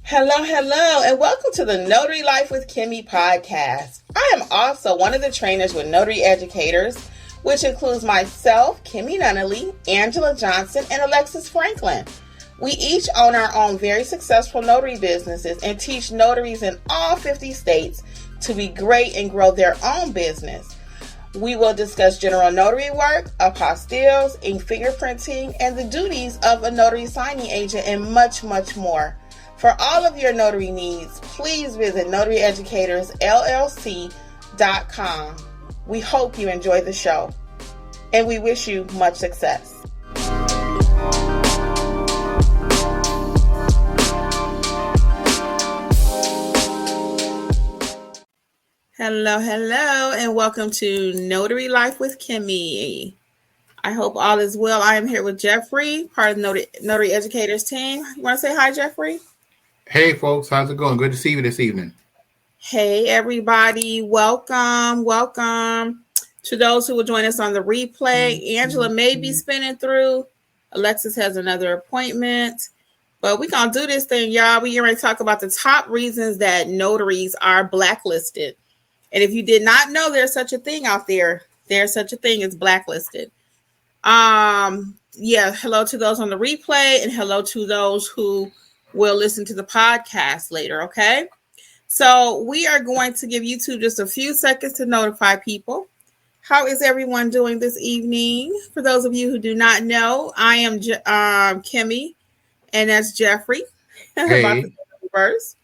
Hello, and welcome to the Notary Life with Kimmi Podcast. I am also one of the trainers with Notary Educators, which includes myself, Kimberly Nunnally, Angela Johnson, and Alexis Franklin. We each own our own very successful notary businesses and teach notaries in all 50 states to be great and grow their own business. We will discuss general notary work, apostilles, ink fingerprinting, and the duties of a notary signing agent, and much, much more. For all of your notary needs, please visit notaryeducatorsllc.com. We hope you enjoy the show, and we wish you much success. Hello, and welcome to Notary Life with Kimmi. I hope all is well. I am here with Jeffrey, part of the Notary Educators team. You want to say hi, Jeffrey? Hey, folks. How's it going? Good to see you this evening. Hey, everybody. Welcome to those who will join us on the replay. Angela may be spinning through. Alexis has another appointment. But we're going to do this thing, y'all. We're going to talk about the top reasons that notaries are blacklisted. And if you did not know there's such a thing out there, there's such a thing as blacklisted. Hello to those on the replay and hello to those who will listen to the podcast later, okay? So we are going to give YouTube just a few seconds to notify people. How is everyone doing this evening? For those of you who do not know, I am Kimmi, and that's Jeffrey. Hey. About to reverse.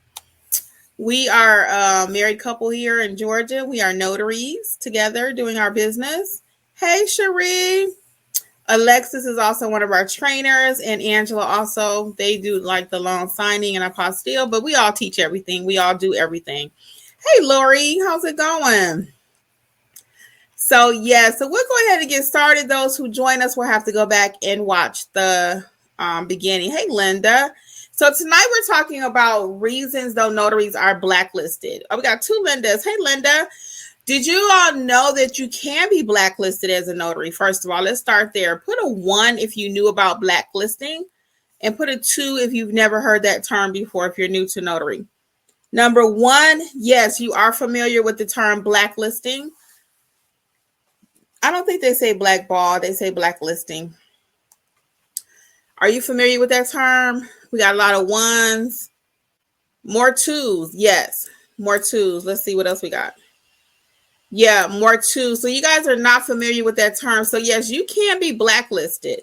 We are a married couple here in Georgia. We are notaries together doing our business. Hey, Cherie. Alexis is also one of our trainers, and Angela also. They do like the loan signing and apostille, but we all teach everything. We all do everything. Hey, Lori, how's it going? So we'll go ahead and get started. Those who join us will have to go back and watch the beginning. Hey, Linda. So tonight we're talking about reasons though notaries are blacklisted. Oh, we got two Lindas. Hey, Linda. Did you all know that you can be blacklisted as a notary? First of all, let's start there. Put a 1 if you knew about blacklisting, and put a 2 if you've never heard that term before, if you're new to notary. Number 1, yes, you are familiar with the term blacklisting. I don't think they say blackball, they say blacklisting. Are you familiar with that term? We got a lot of 1s. More 2s, yes, more 2s. Let's see what else we got. Yeah, more 2. So you guys are not familiar with that term. So yes, you can be blacklisted.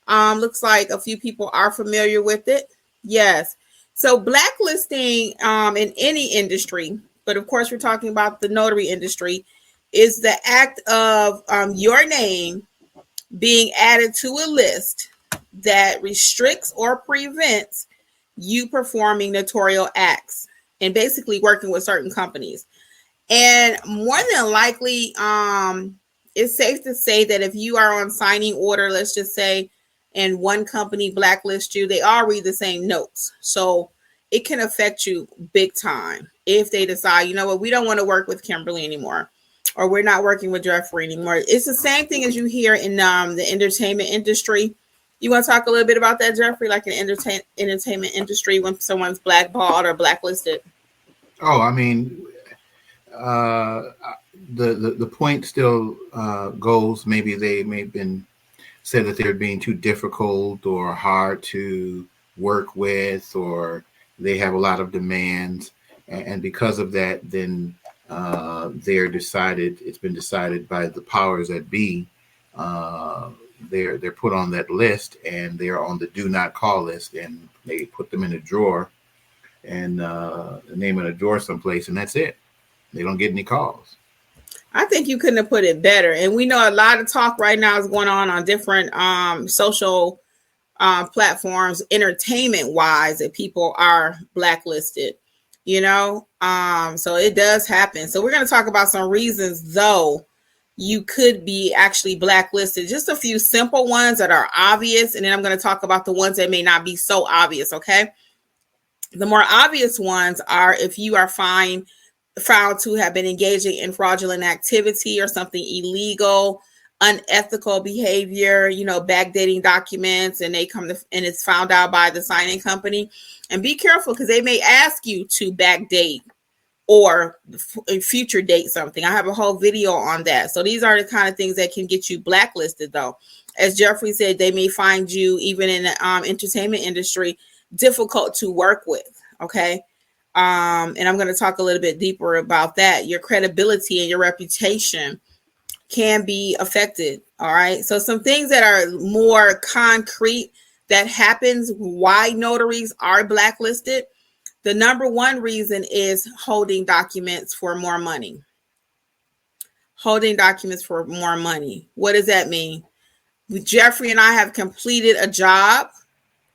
Looks like a few people are familiar with it. Yes. So blacklisting in any industry, but of course we're talking about the notary industry, is the act of your name being added to a list that restricts or prevents you performing notarial acts and basically working with certain companies. And more than likely, it's safe to say that if you are on signing order, let's just say, and one company blacklists you, they all read the same notes. So it can affect you big time if they decide, you know what, we don't want to work with Kimberly anymore, or we're not working with Jeffrey anymore. It's the same thing as you hear in the entertainment industry. You want to talk a little bit about that, Jeffrey, like in entertainment industry when someone's blackballed or blacklisted? Oh, I mean, the point still goes. Maybe they may have been said that they're being too difficult or hard to work with, or they have a lot of demands, and because of that, then it's been decided by the powers that be. They're put on that list, and they're on the do not call list, and they put them in a drawer and name in a drawer someplace, and that's it. They don't get any calls. I think you couldn't have put it better. And we know a lot of talk right now is going on different social platforms, entertainment wise, that people are blacklisted, so it does happen. So we're going to talk about some reasons, though, you could be actually blacklisted. Just a few simple ones that are obvious. And then I'm going to talk about the ones that may not be so obvious. Okay. The more obvious ones are if you are found to have been engaging in fraudulent activity or something illegal, unethical behavior, backdating documents, and and it's found out by the signing company. And be careful, because they may ask you to backdate or future date something. I have a whole video on that. So these are the kind of things that can get you blacklisted, though. As Jeffrey said, they may find you, even in the entertainment industry, difficult to work with. Okay. And I'm going to talk a little bit deeper about that. Your credibility and your reputation can be affected. All right. So some things that are more concrete that happens why notaries are blacklisted. The number one reason is holding documents for more money. Holding documents for more money. What does that mean? Jeffrey and I have completed a job,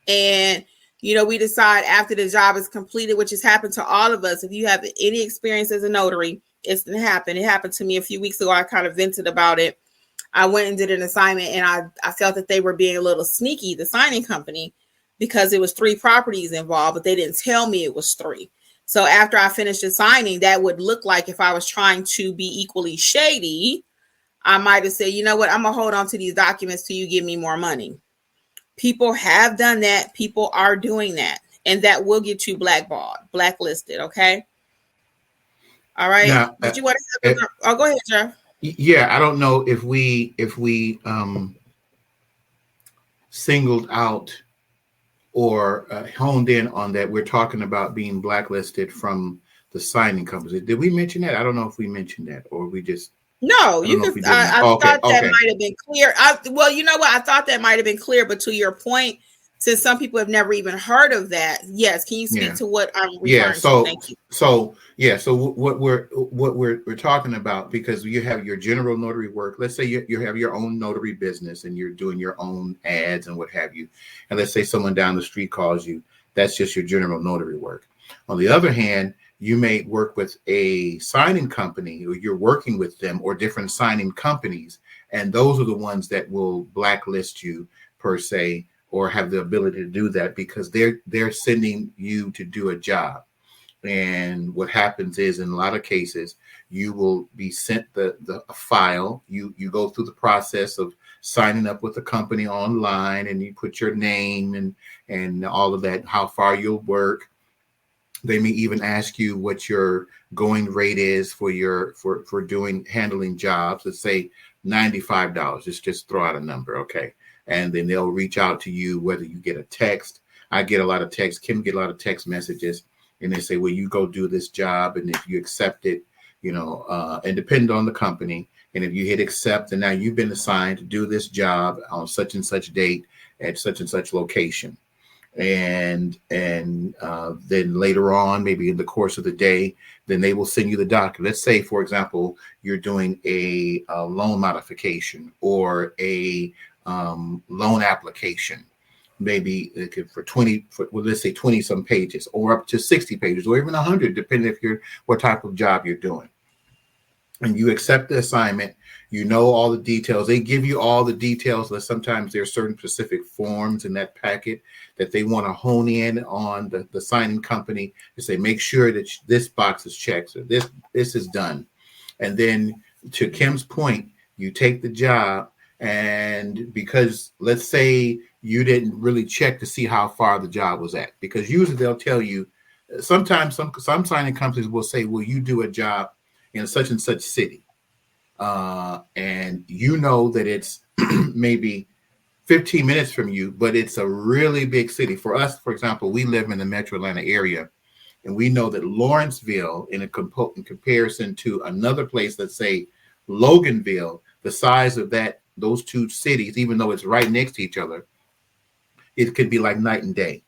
and we decide after the job is completed, which has happened to all of us. If you have any experience as a notary, it's happened. It happened to me a few weeks ago. I kind of vented about it. I went and did an assignment, and I felt that they were being a little sneaky, the signing company, because it was 3 properties involved, but they didn't tell me it was 3. So after I finished the signing, that would look like if I was trying to be equally shady, I might have said, you know what, I'm going to hold on to these documents till you give me more money. People have done that. People are doing that. And that will get you blacklisted. Okay. All right. Now, Did you want to have go ahead, Jeff. Yeah, I don't know if we singled out or honed in on that. We're talking about being blacklisted from the signing company. Did we mention that? I don't know if we mentioned that, or we just. No, you could. I thought that might have been clear. Well, you know what? I thought that might have been clear, but to your point, since some people have never even heard of that, yes. Can you speak to what I'm referring to? Thank you. So what we're talking about, because you have your general notary work. Let's say you have your own notary business and you're doing your own ads and what have you. And let's say someone down the street calls you. That's just your general notary work. On the other hand, you may work with a signing company, or you're working with them, or different signing companies, and those are the ones that will blacklist you per se, or have the ability to do that, because they're sending you to do a job. And what happens is, in a lot of cases, you will be sent the file. You go through the process of signing up with the company online, and you put your name and all of that, how far you'll work. They may even ask you what your going rate is for handling jobs. Let's say $95. Let's just throw out a number, okay? And then they'll reach out to you, whether you get a text. I get a lot of texts. Kim get a lot of text messages, and they say, well, you go do this job, and if you accept it, and depend on the company. And if you hit accept, and now you've been assigned to do this job on such and such date at such and such location. And then later on, maybe in the course of the day, then they will send you the document. Let's say, for example, you're doing a loan modification or a loan application, maybe let's say 20 some pages, or up to 60 pages, or even 100, depending what type of job you're doing. And you accept the assignment, all the details. They give you all the details, but sometimes there are certain specific forms in that packet that they want to hone in on the signing company to say, make sure that this box is checked, or this is done. And then, to Kim's point, you take the job, and because let's say you didn't really check to see how far the job was at, because usually they'll tell you, sometimes some signing companies will say, well, you do a job in such and such city. And that it's maybe 15 minutes from you, but it's a really big city. For us, for example, we live in the Metro Atlanta area, and we know that Lawrenceville, in comparison to another place, let's say Loganville, the size of those two cities, even though it's right next to each other, it could be like night and day.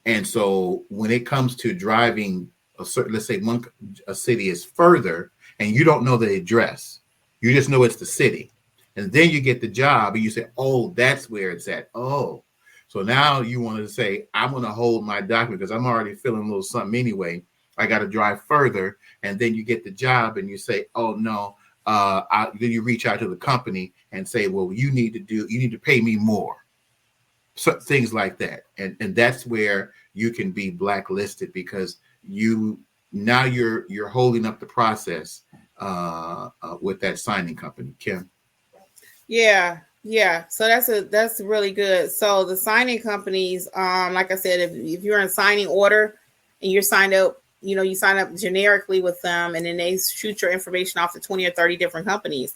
And so when it comes to driving let's say a city is further, and you don't know the address, you just know it's the city. And then you get the job and you say, oh, that's where it's at. Oh, so now you want to say, I'm going to hold my document because I'm already feeling a little something anyway. I got to drive further. And then you get the job and you say, oh, no. Then you reach out to the company and say, well, you need to pay me more. So things like that. And that's where you can be blacklisted, because you're holding up the process with that signing company. Kim? Yeah, yeah. So that's really good. So the signing companies, like I said, if you're in signing order and you're signed up, you sign up generically with them, and then they shoot your information off to 20 or 30 different companies,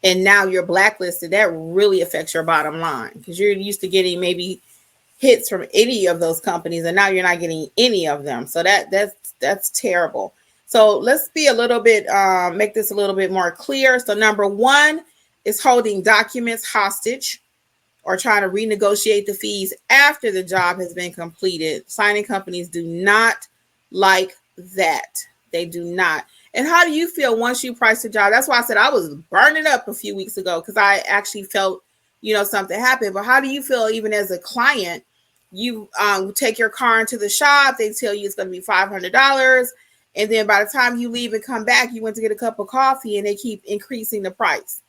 and now you're blacklisted. That really affects your bottom line because you're used to getting maybe hits from any of those companies, and now you're not getting any of them. So that's terrible. So let's be a little bit make this a little bit more clear. So number one is holding documents hostage or trying to renegotiate the fees after the job has been completed. Signing companies do not like that. They do not. And how do you feel once you price a job? That's why I said I was burning up a few weeks ago because I actually felt, something happened. But how do you feel even as a client? You take your car into the shop. They tell you it's going to be $500. And then by the time you leave and come back, you went to get a cup of coffee and they keep increasing the price.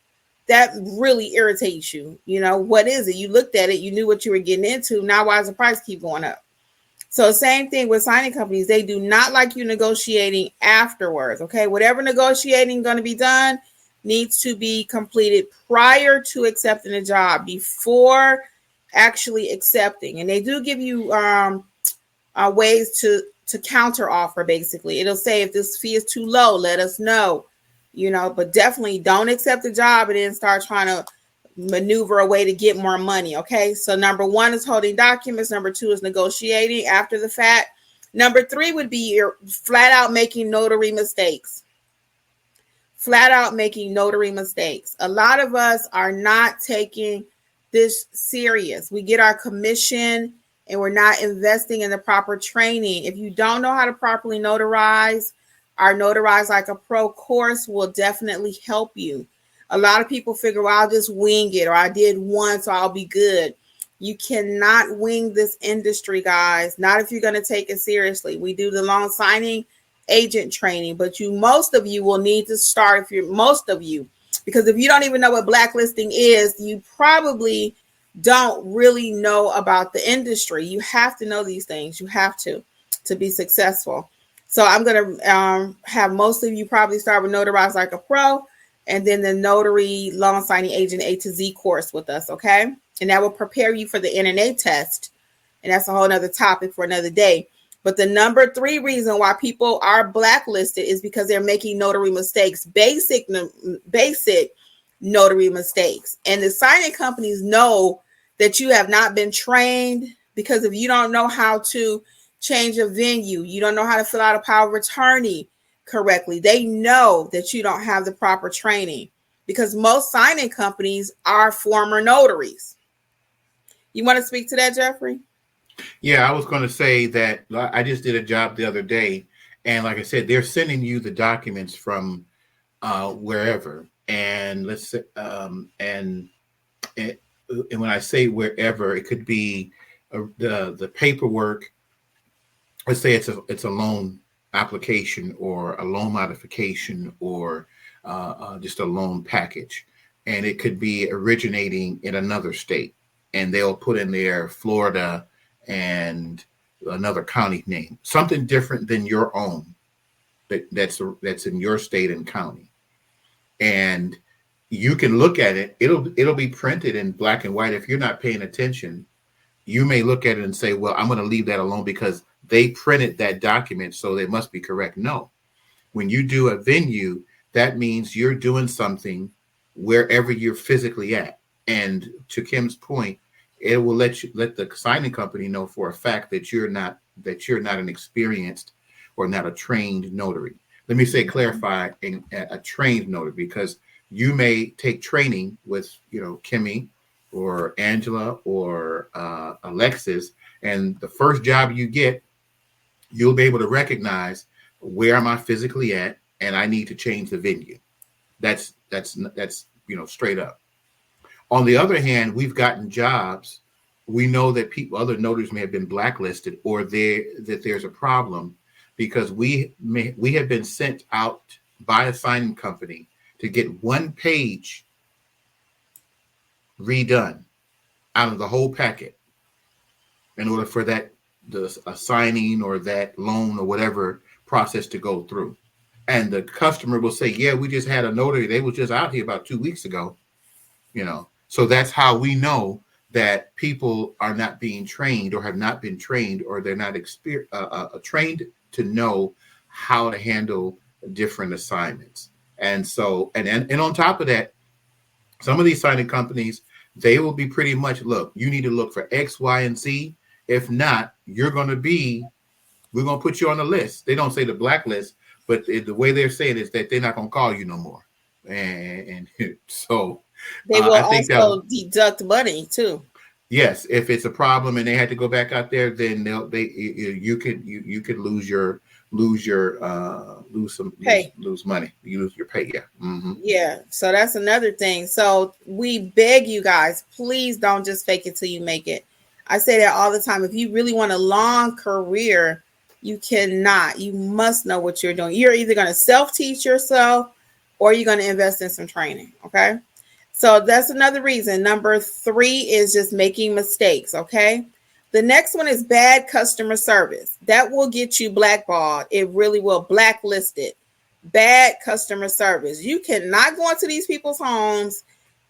That really irritates you. What is it? You looked at it. You knew what you were getting into. Now why does the price keep going up? So same thing with signing companies. They do not like you negotiating afterwards. Okay. Whatever negotiating going to be done needs to be completed prior to accepting a job, before actually accepting. And they do give you ways to counter offer. Basically, it'll say if this fee is too low, let us know. But definitely don't accept the job and then start trying to maneuver a way to get more money. Okay. So number one is holding documents. Number two is negotiating after the fact. Number three would be your flat out making notary mistakes. Flat out making notary mistakes. A lot of us are not taking this serious. We get our commission and we're not investing in the proper training. If you don't know how to properly notarize, our Notarize Like a Pro course will definitely help you. A lot of people figure, well, I'll just wing it, or I did one, so I'll be good. You cannot wing this industry, guys. Not if you're going to take it seriously. We do the loan signing agent training, but most of you will need to start because if you don't even know what blacklisting is, you probably don't really know about the industry. You have to know these things. You have to be successful. So I'm going to have most of you probably start with Notarize Like a Pro, and then the Notary Loan Signing Agent A to Z course with us, okay? And that will prepare you for the NNA test. And that's a whole nother topic for another day. But the number three reason why people are blacklisted is because they're making notary mistakes, basic notary mistakes. And the signing companies know that you have not been trained, because if you don't know how to change a venue, you don't know how to fill out a power of attorney correctly, they know that you don't have the proper training, because most signing companies are former notaries. You want to speak to that, Jeffrey? Yeah, I was going to say that I just did a job the other day, and like I said, they're sending you the documents from wherever, and let's say, and when I say wherever, it could be the paperwork. Let's say it's a loan application or a loan modification or just a loan package, and it could be originating in another state, and they'll put in there Florida and another county name, something different than your own that's in your state and county. And you can look at it. It'll be printed in black and white. If you're not paying attention, you may look at it and say, well, I'm going to leave that alone because they printed that document, so they must be correct. No. When you do a venue, that means you're doing something wherever you're physically at. And to Kim's point, it will let the signing company know for a fact that you're not an experienced or not a trained notary. Let me say, clarify, a trained notary, because you may take training with, Kimmi or Angela or Alexis, and the first job you get, you'll be able to recognize, where am I physically at, and I need to change the venue. That's straight up. On the other hand, we've gotten jobs. We know that other notaries may have been blacklisted, or that there's a problem, because we have been sent out by a signing company to get one page redone out of the whole packet in order for the signing or that loan or whatever process to go through. And the customer will say, yeah, we just had a notary. They was just out here about 2 weeks ago. So that's how we know that people are not being trained or have not been trained, or they're not trained to know how to handle different assignments. And so, and on top of that, some of these signing companies, they will be pretty much, look, you need to look for X, Y, and Z. If not, we're going to put you on the list. They don't say the blacklist, but the way they're saying is that they're not going to call you no more. And so They will I think that, also deduct money too. yes, if it's a problem and they had to go back out there, then you could Pay. lose money. You lose your pay. Yeah. Mm-hmm. Yeah, so that's another thing. So we beg you guys, please don't just fake it till you make it. I say that all the time. If you really want a long career, you cannot. You must know what you're doing. You're either going to self-teach yourself or you're going to invest in some training, okay? So that's another reason. Number 3 is just making mistakes, okay? The next one is bad customer service. That will get you blackballed. It really will. Blacklisted. Bad customer service. You cannot go into these people's homes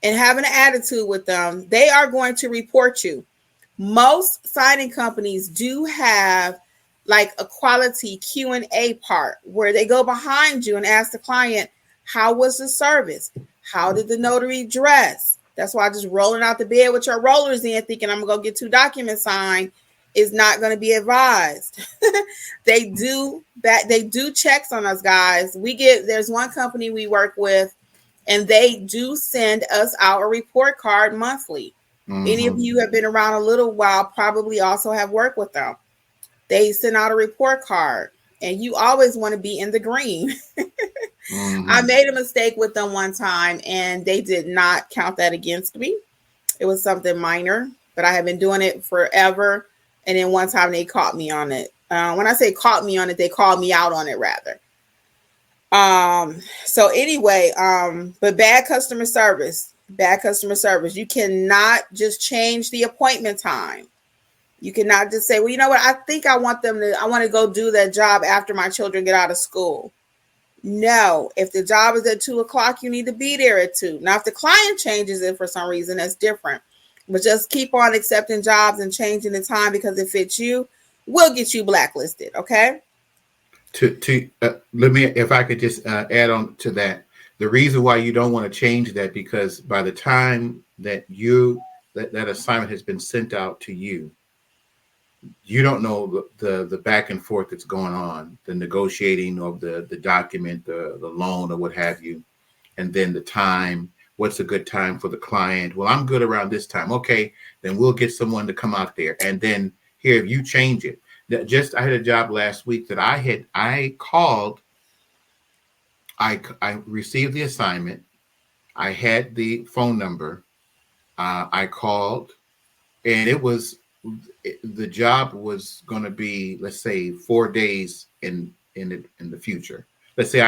and have an attitude with them. They are going to report you. Most signing companies do have like a quality Q&A part where they go behind you and ask the client, how was the service? How did the notary dress? That's why just rolling out the bed with your rollers in thinking I'm going to go get 2 documents signed is not going to be advised. They do checks on us, guys. There's one company we work with and they do send us out a report card monthly. Mm-hmm. Any of you have been around a little while probably also have worked with them. They send out a report card and you always want to be in the green. Mm-hmm. I made a mistake with them one time and they did not count that against me. It was something minor, but I have been doing it forever. And then one time they caught me on it. When I say caught me on it, they called me out on it rather. So anyway, but bad customer service. You cannot just change the appointment time. You cannot just say, well, you know what? I think I want to go do that job after my children get out of school. No, if the job is at 2:00, you need to be there at 2:00. Now, if the client changes it for some reason, that's different. But just keep on accepting jobs and changing the time because it fits you. We'll get you blacklisted, okay? Let me, if I could just add on to that. The reason why you don't want to change that, because by the time that that assignment has been sent out to you, you don't know the back and forth that's going on, the negotiating of the document, the loan or what have you, and then the time. What's a good time for the client? Well, I'm good around this time. Okay, then we'll get someone to come out there. And then here, if you change it, I had a job last week that I called. I received the assignment. I had the phone number. I called, and the job was going to be, let's say, 4 days in the future. Let's say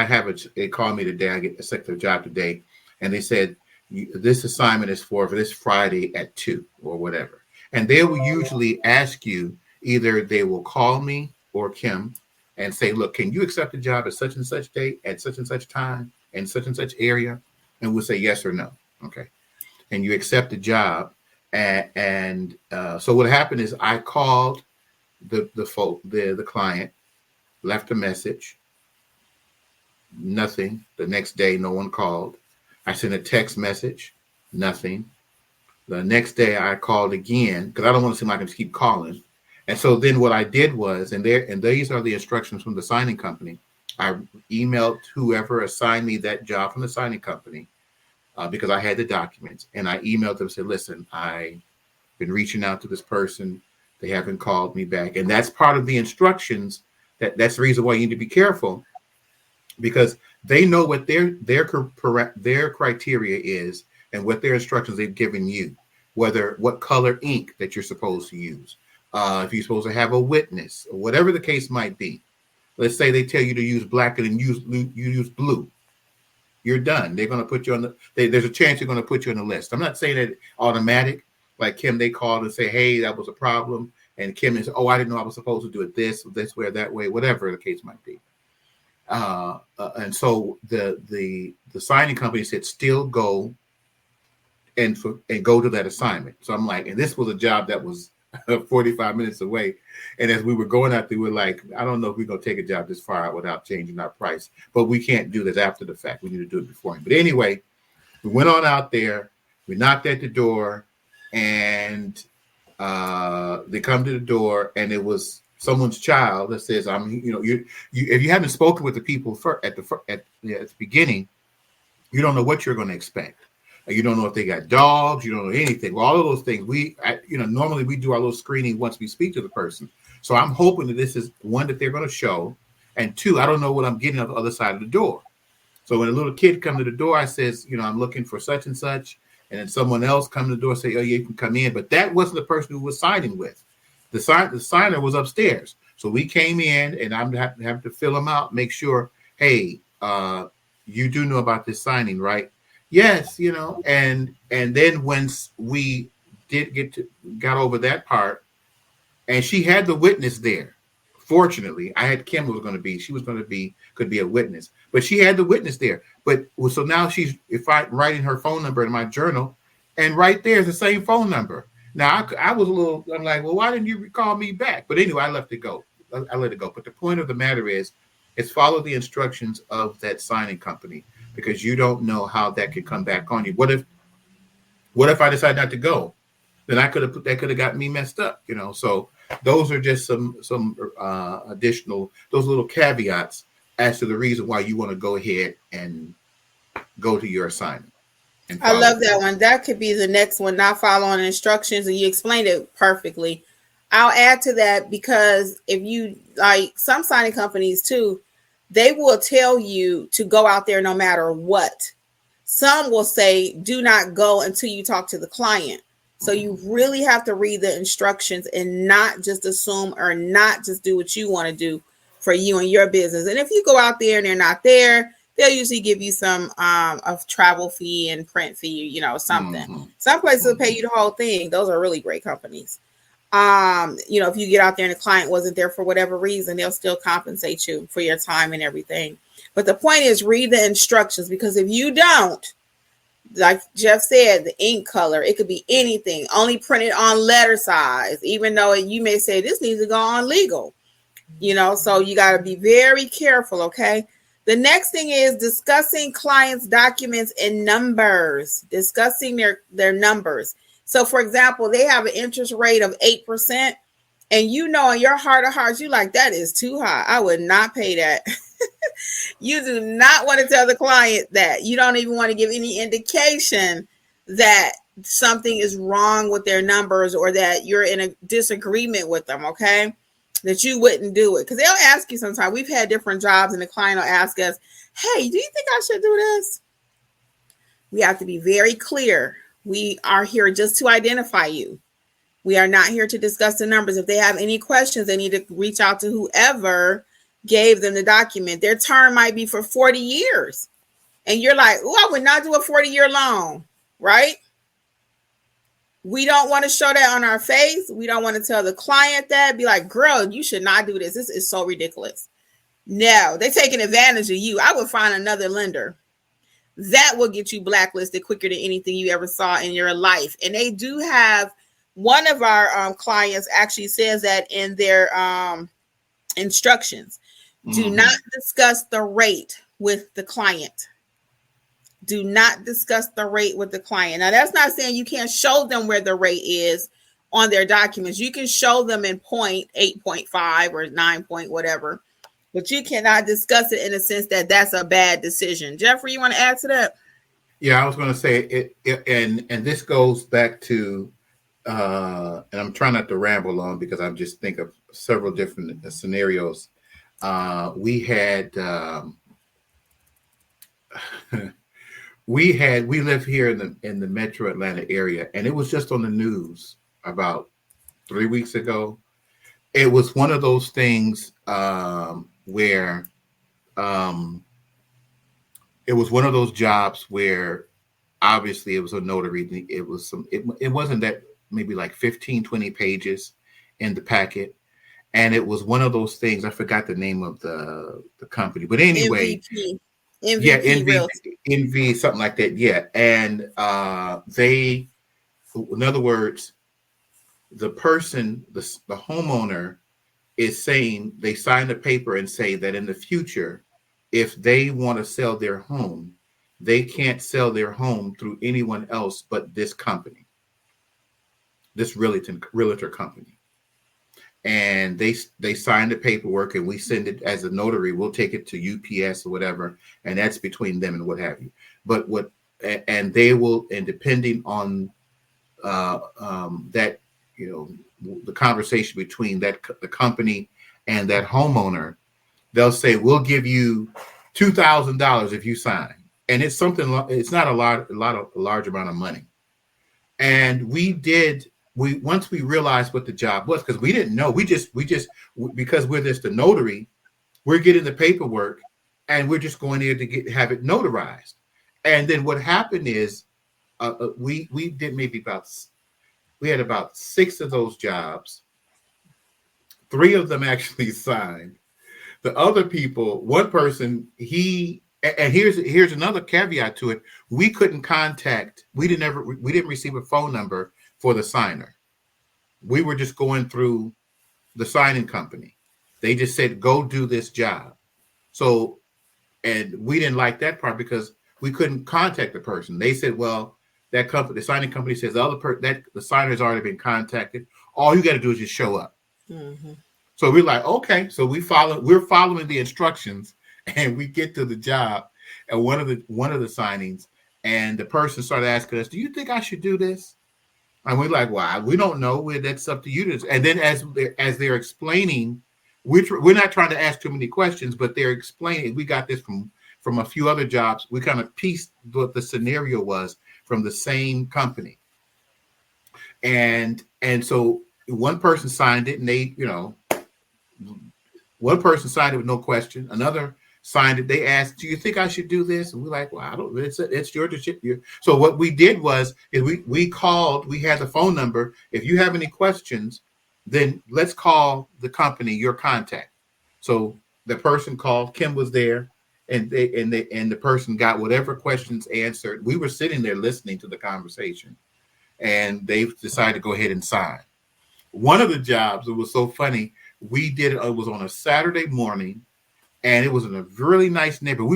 they call me today. I get a second job today, and they said this assignment is for this Friday at 2 or whatever. And they will usually ask you, either they will call me or Kim and say, look, can you accept the job at such and such date, at such and such time, in such and such area? And we'll say yes or no. Okay. And you accept the job. And so what happened is I called the client, left a message, nothing. The next day, no one called. I sent a text message, nothing. The next day I called again because I don't want to seem like I just keep calling. And so then what I did was, and these are the instructions from the signing company. I emailed whoever assigned me that job from the signing company because I had the documents, and I emailed them and said, listen, I've been reaching out to this person. They haven't called me back. And that's part of the instructions. That's the reason why you need to be careful, because they know what their criteria is and what their instructions they've given you, what color ink that you're supposed to use, if you're supposed to have a witness, or whatever the case might be. Let's say they tell you to use black and you use blue. You're done. They're going to put you on there's a chance they're going to put you on the list. I'm not saying that automatic. Like Kim, they called and say, hey, that was a problem. And Kim is, oh, I didn't know I was supposed to do it this way, or that way, whatever the case might be. And so the signing company said, still go and go to that assignment. So I'm like, and this was a job that was 45 minutes away. And as we were going out there, we were like, I don't know if we're going to take a job this far out without changing our price, but we can't do this after the fact. We need to do it beforehand. But anyway, we went on out there, we knocked at the door, and they come to the door, and it was someone's child that says, you if you haven't spoken with the people at the beginning, you don't know what you're going to expect. You don't know if they got dogs. You don't know anything. Well, all of those things. Normally we do our little screening once we speak to the person. So I'm hoping that this is one that they're going to show, and two, I don't know what I'm getting on the other side of the door. So when a little kid comes to the door, I says, I'm looking for such and such, and then someone else comes to the door, say, oh, yeah, you can come in. But that wasn't the person who was signing with. The signer was upstairs. So we came in, and I'm having to fill them out, make sure, hey, you do know about this signing, right? Yes, and then once we got over that part, and she had the witness there. Fortunately, I had Kim could be a witness, but she had the witness there. But so now if I'm writing her phone number in my journal, and right there is the same phone number. Now I'm like, well, why didn't you call me back? But anyway, I let it go. But the point of the matter is follow the instructions of that signing company, because you don't know how that could come back on you. What if I decide not to go? Then that could have got me messed up, So those are just some additional, those little caveats as to the reason why you want to go ahead and go to your assignment. I love that one. That could be the next one, not following instructions, and you explained it perfectly. I'll add to that, because if you like some signing companies too, they will tell you to go out there no matter what. Some will say, do not go until you talk to the client. So you really have to read the instructions and not just assume or not just do what you want to do for you and your business. And if you go out there and they're not there, they'll usually give you some of travel fee and print fee, something. Mm-hmm. Some places will pay you the whole thing. Those are really great companies. If you get out there and the client wasn't there for whatever reason, they'll still compensate you for your time and everything. But the point is, read the instructions, because if you don't, like Jeff said, the ink color, it could be anything, only printed on letter size, even though you may say this needs to go on legal, so you got to be very careful. Okay. The next thing is discussing clients' documents and numbers, discussing their numbers. So, for example, they have an interest rate of 8%, and in your heart of hearts, you're like, that is too high. I would not pay that. You do not want to tell the client that. You don't even want to give any indication that something is wrong with their numbers or that you're in a disagreement with them, okay? That you wouldn't do it. Because they'll ask you sometimes. We've had different jobs, and the client will ask us, hey, do you think I should do this? We have to be very clear. We are here just to identify you. We are not here to discuss the numbers. If they have any questions, they need to reach out to whoever gave them the document. Their term might be for 40 years. And you're like, oh, I would not do a 40-year loan, right? We don't want to show that on our face. We don't want to tell the client that. Be like, girl, you should not do this. This is so ridiculous. No, they're taking advantage of you. I would find another lender. That will get you blacklisted quicker than anything you ever saw in your life. And they do have, one of our clients actually says that in their instructions. Do not discuss the rate with the client. Do not discuss the rate with the client. Now, that's not saying you can't show them where the rate is on their documents. You can show them in 8.5 or 9 point whatever, but you cannot discuss it in a sense that that's a bad decision. Jeffrey, you want to add to that? Yeah, I was going to say it, and this goes back to, and I'm trying not to ramble on because I'm just think of several different scenarios. We live here in the Metro Atlanta area, and it was just on the news about 3 weeks ago. It was one of those things where it was one of those jobs where obviously it was a notary. It wasn't that, maybe like 15, 20 pages in the packet. And it was one of those things. I forgot the name of the company, but anyway, MVP. Yeah, MVP NV, Realty. NV, something like that. Yeah, and they, in other words, the person, the homeowner, is saying they sign the paper and say that in the future, if they want to sell their home, they can't sell their home through anyone else but this company, this realtor company. And they sign the paperwork and we send it as a notary. We'll take it to UPS or whatever, and that's between them and what have you. But what and they will, and depending on that, the conversation between the company and that homeowner, they'll say we'll give you $2,000 if you sign, and it's something. It's not a large amount of money. And we once we realized what the job was, because we didn't know, we just because we're just the notary, we're getting the paperwork and we're just going there to have it notarized. And then what happened is we did we had about 6 of those jobs. 3 of them actually signed. The other people, one person, and here's another caveat to it. We couldn't contact, we didn't receive a phone number for the signer. We were just going through the signing company. They just said, go do this job. So, and we didn't like that part because we couldn't contact the person. They said, well, that company, the signing company says the signer has already been contacted. All you got to do is just show up. Mm-hmm. So we're like, okay. So we're following the instructions, and we get to the job at one of the signings, and the person started asking us, do you think I should do this? And we're like, well, we don't know. That's up to you. And then as they're explaining, we're not trying to ask too many questions, but they're explaining. We got this from a few other jobs. We kind of pieced what the scenario was from the same company. And so one person signed it, and they, one person signed it with no question. Another signed it. They asked, do you think I should do this? And we're like, well, I don't. It's your decision. So what we did was we called. We had the phone number. If you have any questions, then let's call the company, your contact. So the person called. Kim was there, and the person got whatever questions answered. We were sitting there listening to the conversation, and they decided to go ahead and sign. One of the jobs, it was so funny. We did it was on a Saturday morning, and it was in a really nice neighborhood.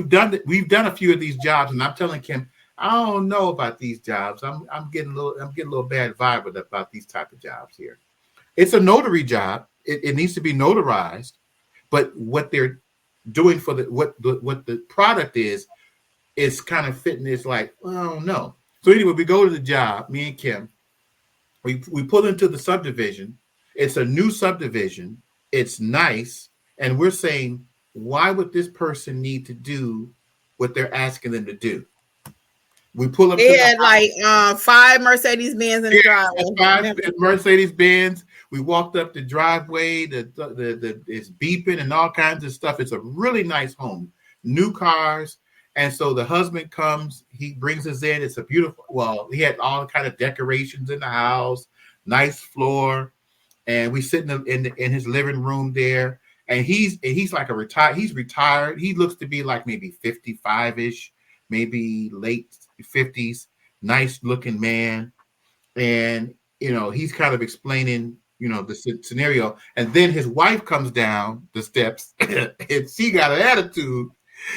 We've done a few of these jobs, and I'm telling Kim, I don't know about these jobs. I'm getting a little bad vibe about these type of jobs here. It's a notary job. It needs to be notarized, but what they're doing for what the product is kind of fitting. It's like, well, I don't know. So anyway, we go to the job. Me and Kim, we pull into the subdivision. It's a new subdivision. It's nice, and we're saying, why would this person need to do what they're asking them to do? We pull up. They had like 5 Mercedes-Benz in the driveway. 5 Mercedes-Benz. We walked up the driveway. The it's beeping and all kinds of stuff. It's a really nice home, new cars. And so the husband comes. He brings us in. It's a beautiful. Well, he had all kind of decorations in the house, nice floor, and we sit in his living room there. And he's like he's retired. He looks to be like maybe 55-ish, maybe late 50s, nice looking man. And, he's kind of explaining, the scenario. And then his wife comes down the steps and she got an attitude.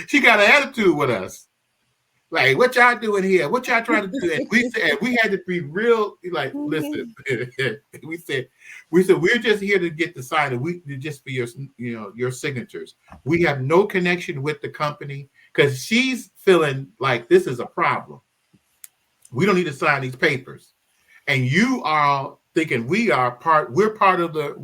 She got an attitude with us. Like, what y'all doing here? What y'all trying to do? And we had to be real, like, listen. we said we're just here to get the sign, and we just for your signatures. We have no connection with the company because she's feeling like this is a problem. We don't need to sign these papers, and you are thinking we're part of the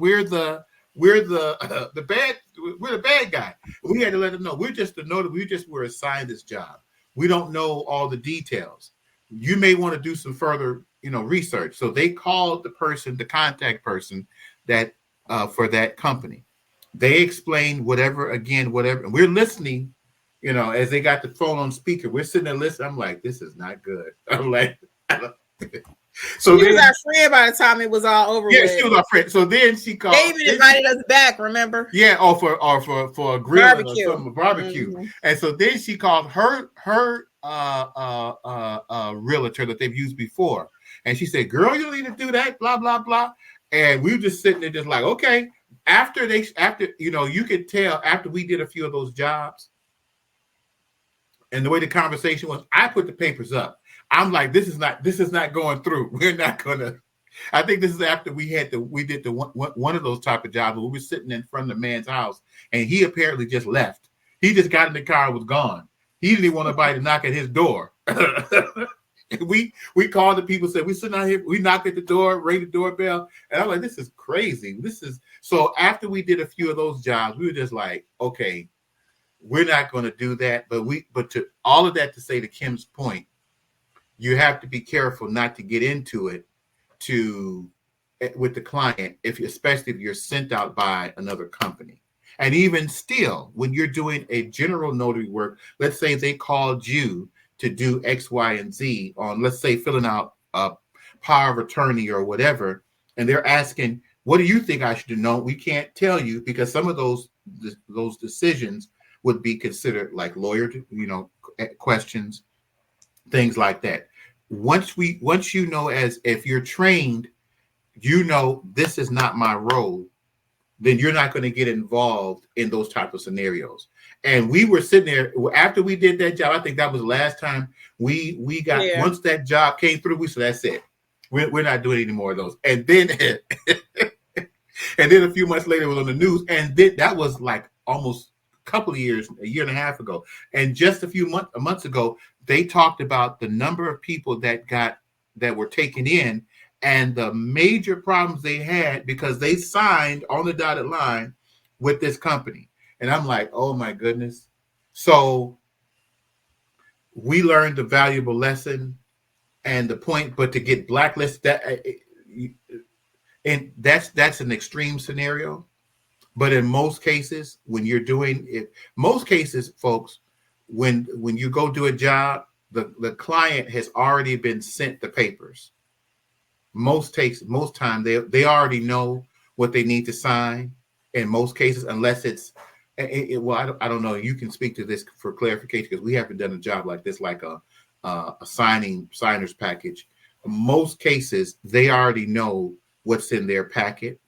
bad guy. We had to let them know we're just the notary. We just were assigned this job. We don't know all the details. You may want to do some further, research. So they called the contact person that for that company. They explained whatever, and we're listening, as they got the phone on speaker. We're sitting there listening. I'm like, this is not good. I'm like, So she was our friend by the time it was all over with. She was our friend. So then she called. They even invited us back, remember? Yeah, or for a grill barbecue. or something, barbecue. Mm-hmm. And so then she called her realtor that they've used before. And she said, girl, you don't need to do that, blah, blah, blah. And we were just sitting there just like, okay. After you could tell after we did a few of those jobs and the way the conversation was, I put the papers up. I'm like, this is not going through. We're not gonna. I think this is after we did the one of those type of jobs where we were sitting in front of the man's house and he apparently just left. He just got in the car and was gone. He didn't even want anybody to knock at his door. we called the people, said we sitting out here, we knocked at the door, rang the doorbell, and I'm like, this is crazy. So after we did a few of those jobs, we were just like, okay, we're not going to do that. But to all of that to say to Kim's point, you have to be careful not to get into it with the client, especially if you're sent out by another company. And even still, when you're doing a general notary work, let's say they called you to do X, Y, and Z on, let's say, filling out a power of attorney or whatever, and they're asking, what do you think I should do? No, we can't tell you because some of those decisions would be considered like lawyer, questions, things like that. Once you know, as if you're trained, this is not my role, then you're not going to get involved in those type of scenarios. And we were sitting there after we did that job. I think that was the last time we got, once that job came through, we said, that's it. We're not doing any more of those. And then, and then a few months later, it was on the news. And then that was like almost a couple of years, a year and a half ago. And just a few months ago, they talked about the number of people that were taken in and the major problems they had because they signed on the dotted line with this company. And I'm like, oh my goodness. So we learned a valuable lesson and the point, but to get blacklisted, and that's an extreme scenario. But in most cases, when you're doing it, most cases, folks, when you go do a job, the client has already been sent the papers. Most time they already know what they need to sign. In most cases, unless it's well, I don't know. You can speak to this for clarification because we haven't done a job like this, like a signer's package. In most cases, they already know what's in their packet.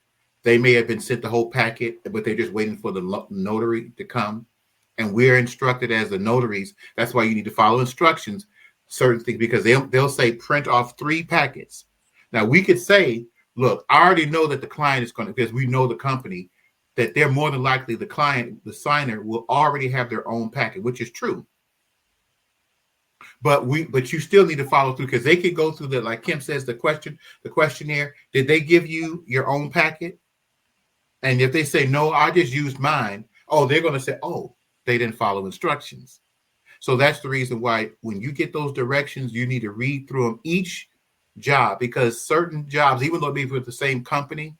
They may have been sent the whole packet, but they're just waiting for the notary to come. And we're instructed as the notaries. That's why you need to follow instructions, certain things, because they'll say print off 3 packets. Now we could say, look, I already know that the client is going to, because we know the company, that they're more than likely the client, the signer will already have their own packet, which is true. But you still need to follow through because they could go through the, like Kim says, the questionnaire. Did they give you your own packet? And if they say, no, I just used mine. Oh, they're going to say, oh, they didn't follow instructions. So that's the reason why when you get those directions, you need to read through them each job, because certain jobs, even though maybe with the same company,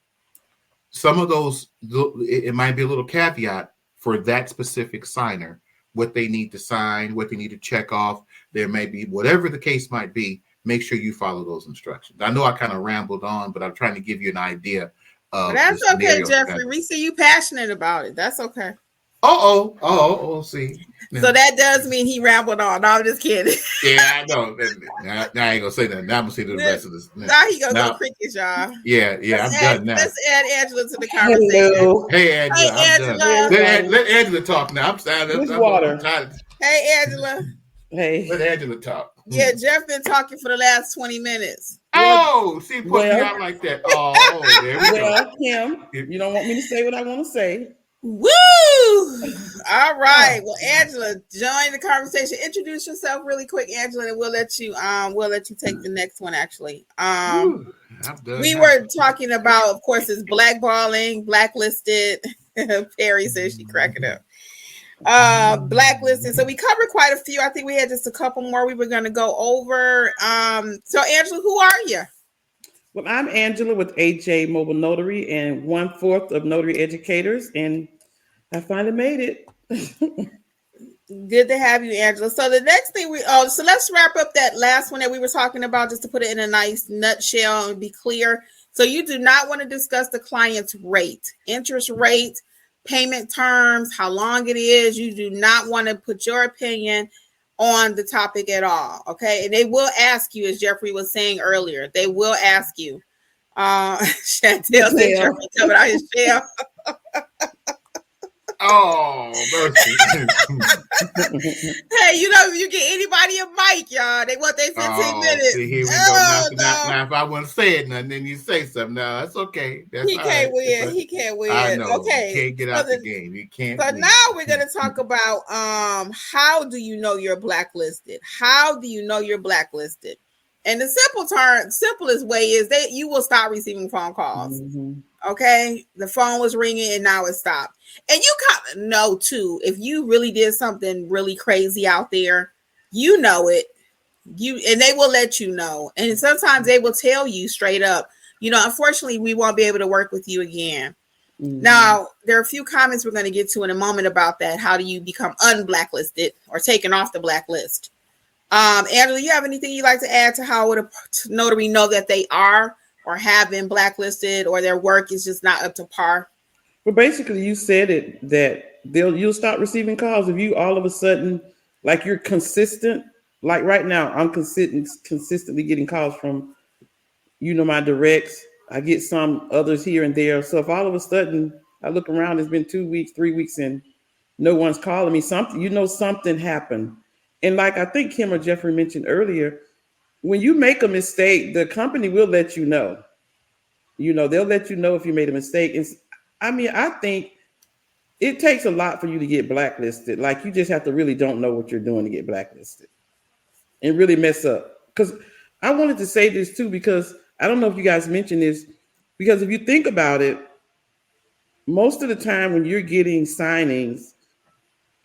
some of those, it might be a little caveat for that specific signer, what they need to sign, what they need to check off. There may be, whatever the case might be, make sure you follow those instructions. I know I kind of rambled on, but I'm trying to give you an idea of that's okay, Jeffrey. We see you passionate about it. That's okay. See. So that does mean he rambled on. No, I'm just kidding. Yeah, I know. Now I ain't gonna say that. Now I'm gonna see the rest of this. Now he gonna go cricket, y'all. Yeah, I'm done now. Let's add Angela to the conversation. Hello. Hey, Angela. I'm done. Let Angela talk now. I'm tired. I'm tired. Hey, Angela. Hey. Let Angela talk. Yeah, Jeff been talking for the last 20 minutes. Oh, see, put me out like that. Oh, there we go. Kim, you don't want me to say what I want to say. Woo! All right. Well, Angela, join the conversation. Introduce yourself really quick, Angela, and we'll let you take the next one. Actually, we were talking about, of course, it's blackballing, blacklisted. Perry says she cracking up. Blacklisted. So we covered quite a few. I think we had just a couple more we were going to go over. So Angela, who are you? Well, I'm Angela with AJ Mobile Notary and 1/4 of Notary Educators, and I finally made it. Good to have you, Angela. So the next thing so let's wrap up that last one that we were talking about, just to put it in a nice nutshell and be clear. So you do not want to discuss the client's rate, interest rate, payment terms, how long it is. You do not want to put your opinion on the topic at all. Okay. And they will ask you, as Jeffrey was saying earlier, they will ask you. Chantel said Jeffrey coming out his shell. Oh, mercy. Hey, you get anybody a mic, y'all. They want their 15 minutes. See, here we go. Now, if I wouldn't say it, then you say something. No, that's okay. He can't win. He can't win. I know. Okay. You can't get out the game. You can't. So now we're going to talk about how do you know you're blacklisted? How do you know you're blacklisted? And the simplest way is that you will stop receiving phone calls. Mm-hmm. Okay, the phone was ringing and now it stopped. And you kind of know too, if you really did something really crazy out there, you know it. And they will let you know. And sometimes they will tell you straight up, unfortunately, we won't be able to work with you again. Mm-hmm. Now, there are a few comments we're going to get to in a moment about that. How do you become unblacklisted or taken off the blacklist? Angela, you have anything you'd like to add to how would a notary know that they are or have been blacklisted, or their work is just not up to par? Well, basically, you said it, that you'll start receiving calls if you all of a sudden, like, you're consistent. Like right now, I'm consistently getting calls from, my directs. I get some others here and there. So if all of a sudden I look around, it's been 2 weeks, 3 weeks, and no one's calling me, something happened. And like I think Kim or Jeffrey mentioned earlier, when you make a mistake, the company will let you know. They'll let you know if you made a mistake. I think it takes a lot for you to get blacklisted. Like, you just have to really don't know what you're doing to get blacklisted and really mess up. Because I wanted to say this too, because I don't know if you guys mentioned this, because if you think about it, most of the time when you're getting signings,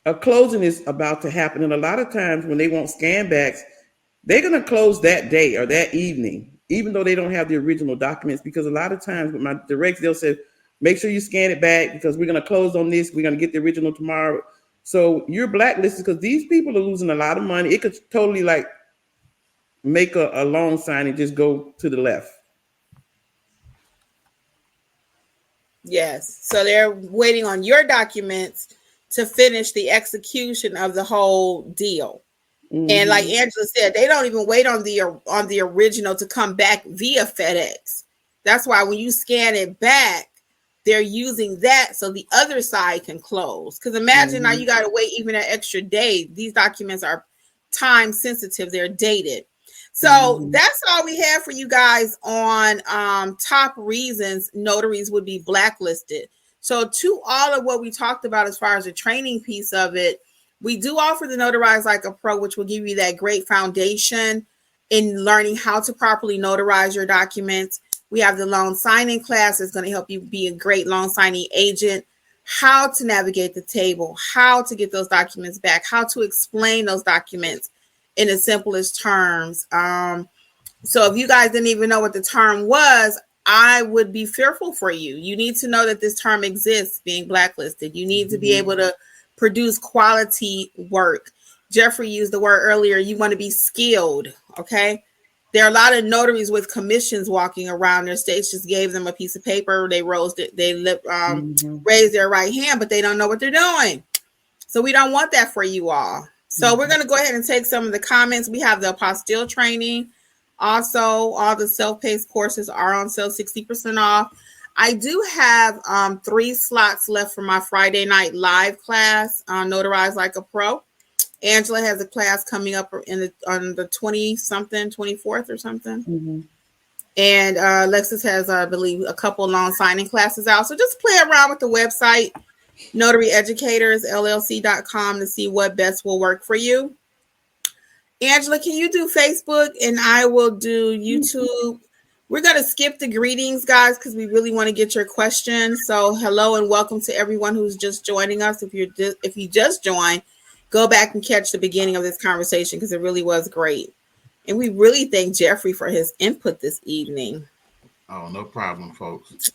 a closing is about to happen. And a lot of times when they want scan backs, they're going to close that day or that evening, even though they don't have the original documents. Because a lot of times with my directs, they'll say, make sure you scan it back because we're going to close on this. We're going to get the original tomorrow. So you're blacklisted because these people are losing a lot of money. It could totally make a loan sign and just go to the left. Yes. So they're waiting on your documents to finish the execution of the whole deal. Mm-hmm. And like Angela said, they don't even wait on the original to come back via FedEx. That's why when you scan it back, they're using that so the other side can close. Because imagine now you got to wait even an extra day. These documents are time sensitive. They're dated. So that's all we have for you guys on top reasons notaries would be blacklisted. So to all of what we talked about as far as the training piece of it, we do offer the Notarize Like a Pro, which will give you that great foundation in learning how to properly notarize your documents. We have the loan signing class that's going to help you be a great loan signing agent, how to navigate the table, how to get those documents back, how to explain those documents in the simplest terms. So if you guys didn't even know what the term was, I would be fearful for you. You need to know that this term exists, being blacklisted. You need to be able to produce quality work. Jeffrey used the word earlier. You want to be skilled. Okay. There are a lot of notaries with commissions walking around. Their states just gave them a piece of paper. They raised their right hand, but they don't know what they're doing. So we don't want that for you all. So we're going to go ahead and take some of the comments. We have the apostille training. Also, all the self-paced courses are on sale, 60% off. I do have 3 slots left for my Friday night live class on Notarize Like a Pro. Angela has a class coming up on the 20-something, 24th or something. Mm-hmm. And Alexis has, I believe, a couple loan signing classes out. So just play around with the website, notaryeducatorsllc.com, to see what best will work for you. Angela, can you do Facebook and I will do YouTube? We're going to skip the greetings, guys, because we really want to get your questions. So hello and welcome to everyone who's just joining us. If you just joined, go back and catch the beginning of this conversation because it really was great. And we really thank Jeffrey for his input this evening. Oh, no problem, folks.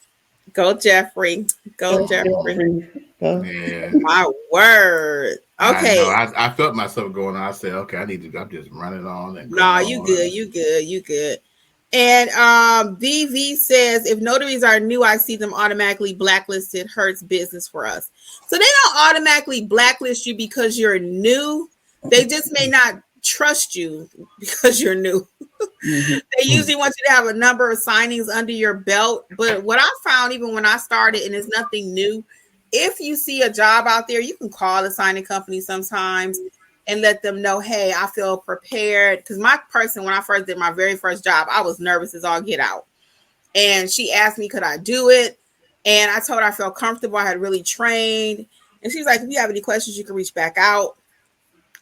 Go, Jeffrey. Go, Jeffrey. Yeah. My word. Okay. I know. I felt myself going on. I said, okay, I'm just running on and going Nah, you good. You good. And VV says, if notaries are new, I see them automatically blacklisted. Hurts business for us. So they don't automatically blacklist you because you're new. They just may not trust you because you're new. Mm-hmm. They usually want you to have a number of signings under your belt. But what I found, even when I started, and it's nothing new, if you see a job out there, you can call a signing company sometimes and let them know, hey, I feel prepared. Because my person, when I first did my very first job, I was nervous as all get out. And she asked me, could I do it? And I told her I felt comfortable. I had really trained. And she was like, if you have any questions, you can reach back out.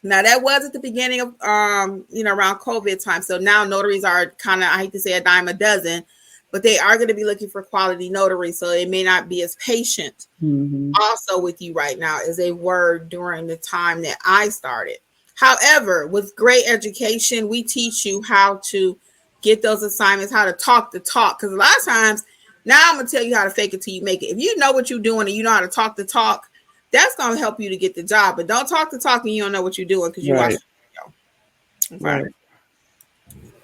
Now that was at the beginning of around COVID time. So now notaries are kind of, I hate to say a dime a dozen, but they are going to be looking for quality notaries. So they may not be as patient. Mm-hmm. Also with you right now is a word during the time that I started. However, with great education, we teach you how to get those assignments, how to talk the talk. Because a lot of times, now I'm going to tell you how to fake it till you make it. If you know what you're doing and you know how to talk the talk, that's going to help you to get the job. But don't talk the talk and you don't know what you're doing because you watch the video. Okay. Right.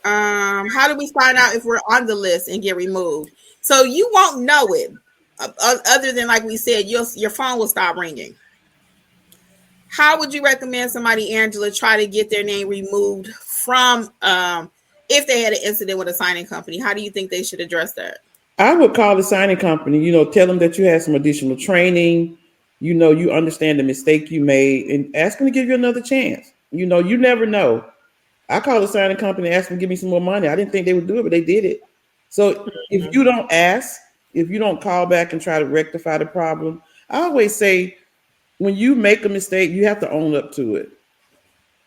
How do we find out if we're on the list and get removed? So you won't know it. Other than, like we said, your phone will stop ringing. How would you recommend somebody, Angela, try to get their name removed from if they had an incident with a signing company? How do you think they should address that? I would call the signing company, tell them that you had some additional training, you understand the mistake you made, and ask them to give you another chance. You never know. I called the signing company and asked them to give me some more money. I didn't think they would do it, but they did it. So if you don't ask, if you don't call back and try to rectify the problem, I always say when you make a mistake, you have to own up to it.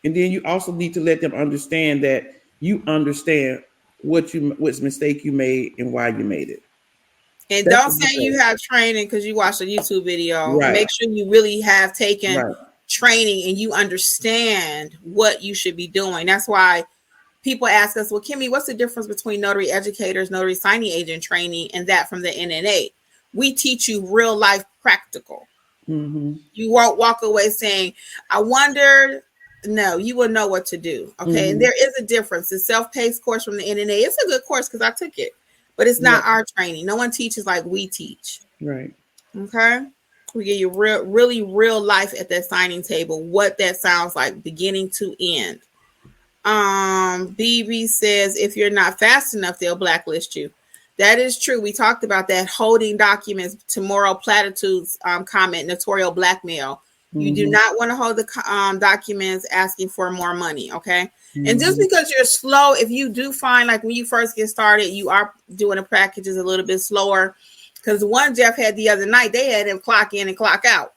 And then you also need to let them understand that you understand what mistake you made and why you made it. And don't say you have training because you watched a YouTube video. Right. Make sure you really have taken training and you understand what you should be doing. That's why people ask us, well, Kimmi, what's the difference between notary educators, notary signing agent training, and that from the NNA? We teach you real life practical. Mm-hmm. You won't walk away saying, I wondered. No, you will know what to do. Okay. Mm-hmm. And there is a difference. The self-paced course from the NNA, it's a good course because I took it, but it's not our training. No one teaches like we teach. Right. Okay. We give you really real life at that signing table, what that sounds like beginning to end. BB says, if you're not fast enough, they'll blacklist you. That is true. We talked about that holding documents to moral platitudes comment, notarial blackmail. You do not want to hold the documents asking for more money, okay? And just because you're slow, if you do find, like when you first get started, you are doing the packages a little bit slower. Because one Jeff had the other night, they had him clock in and clock out.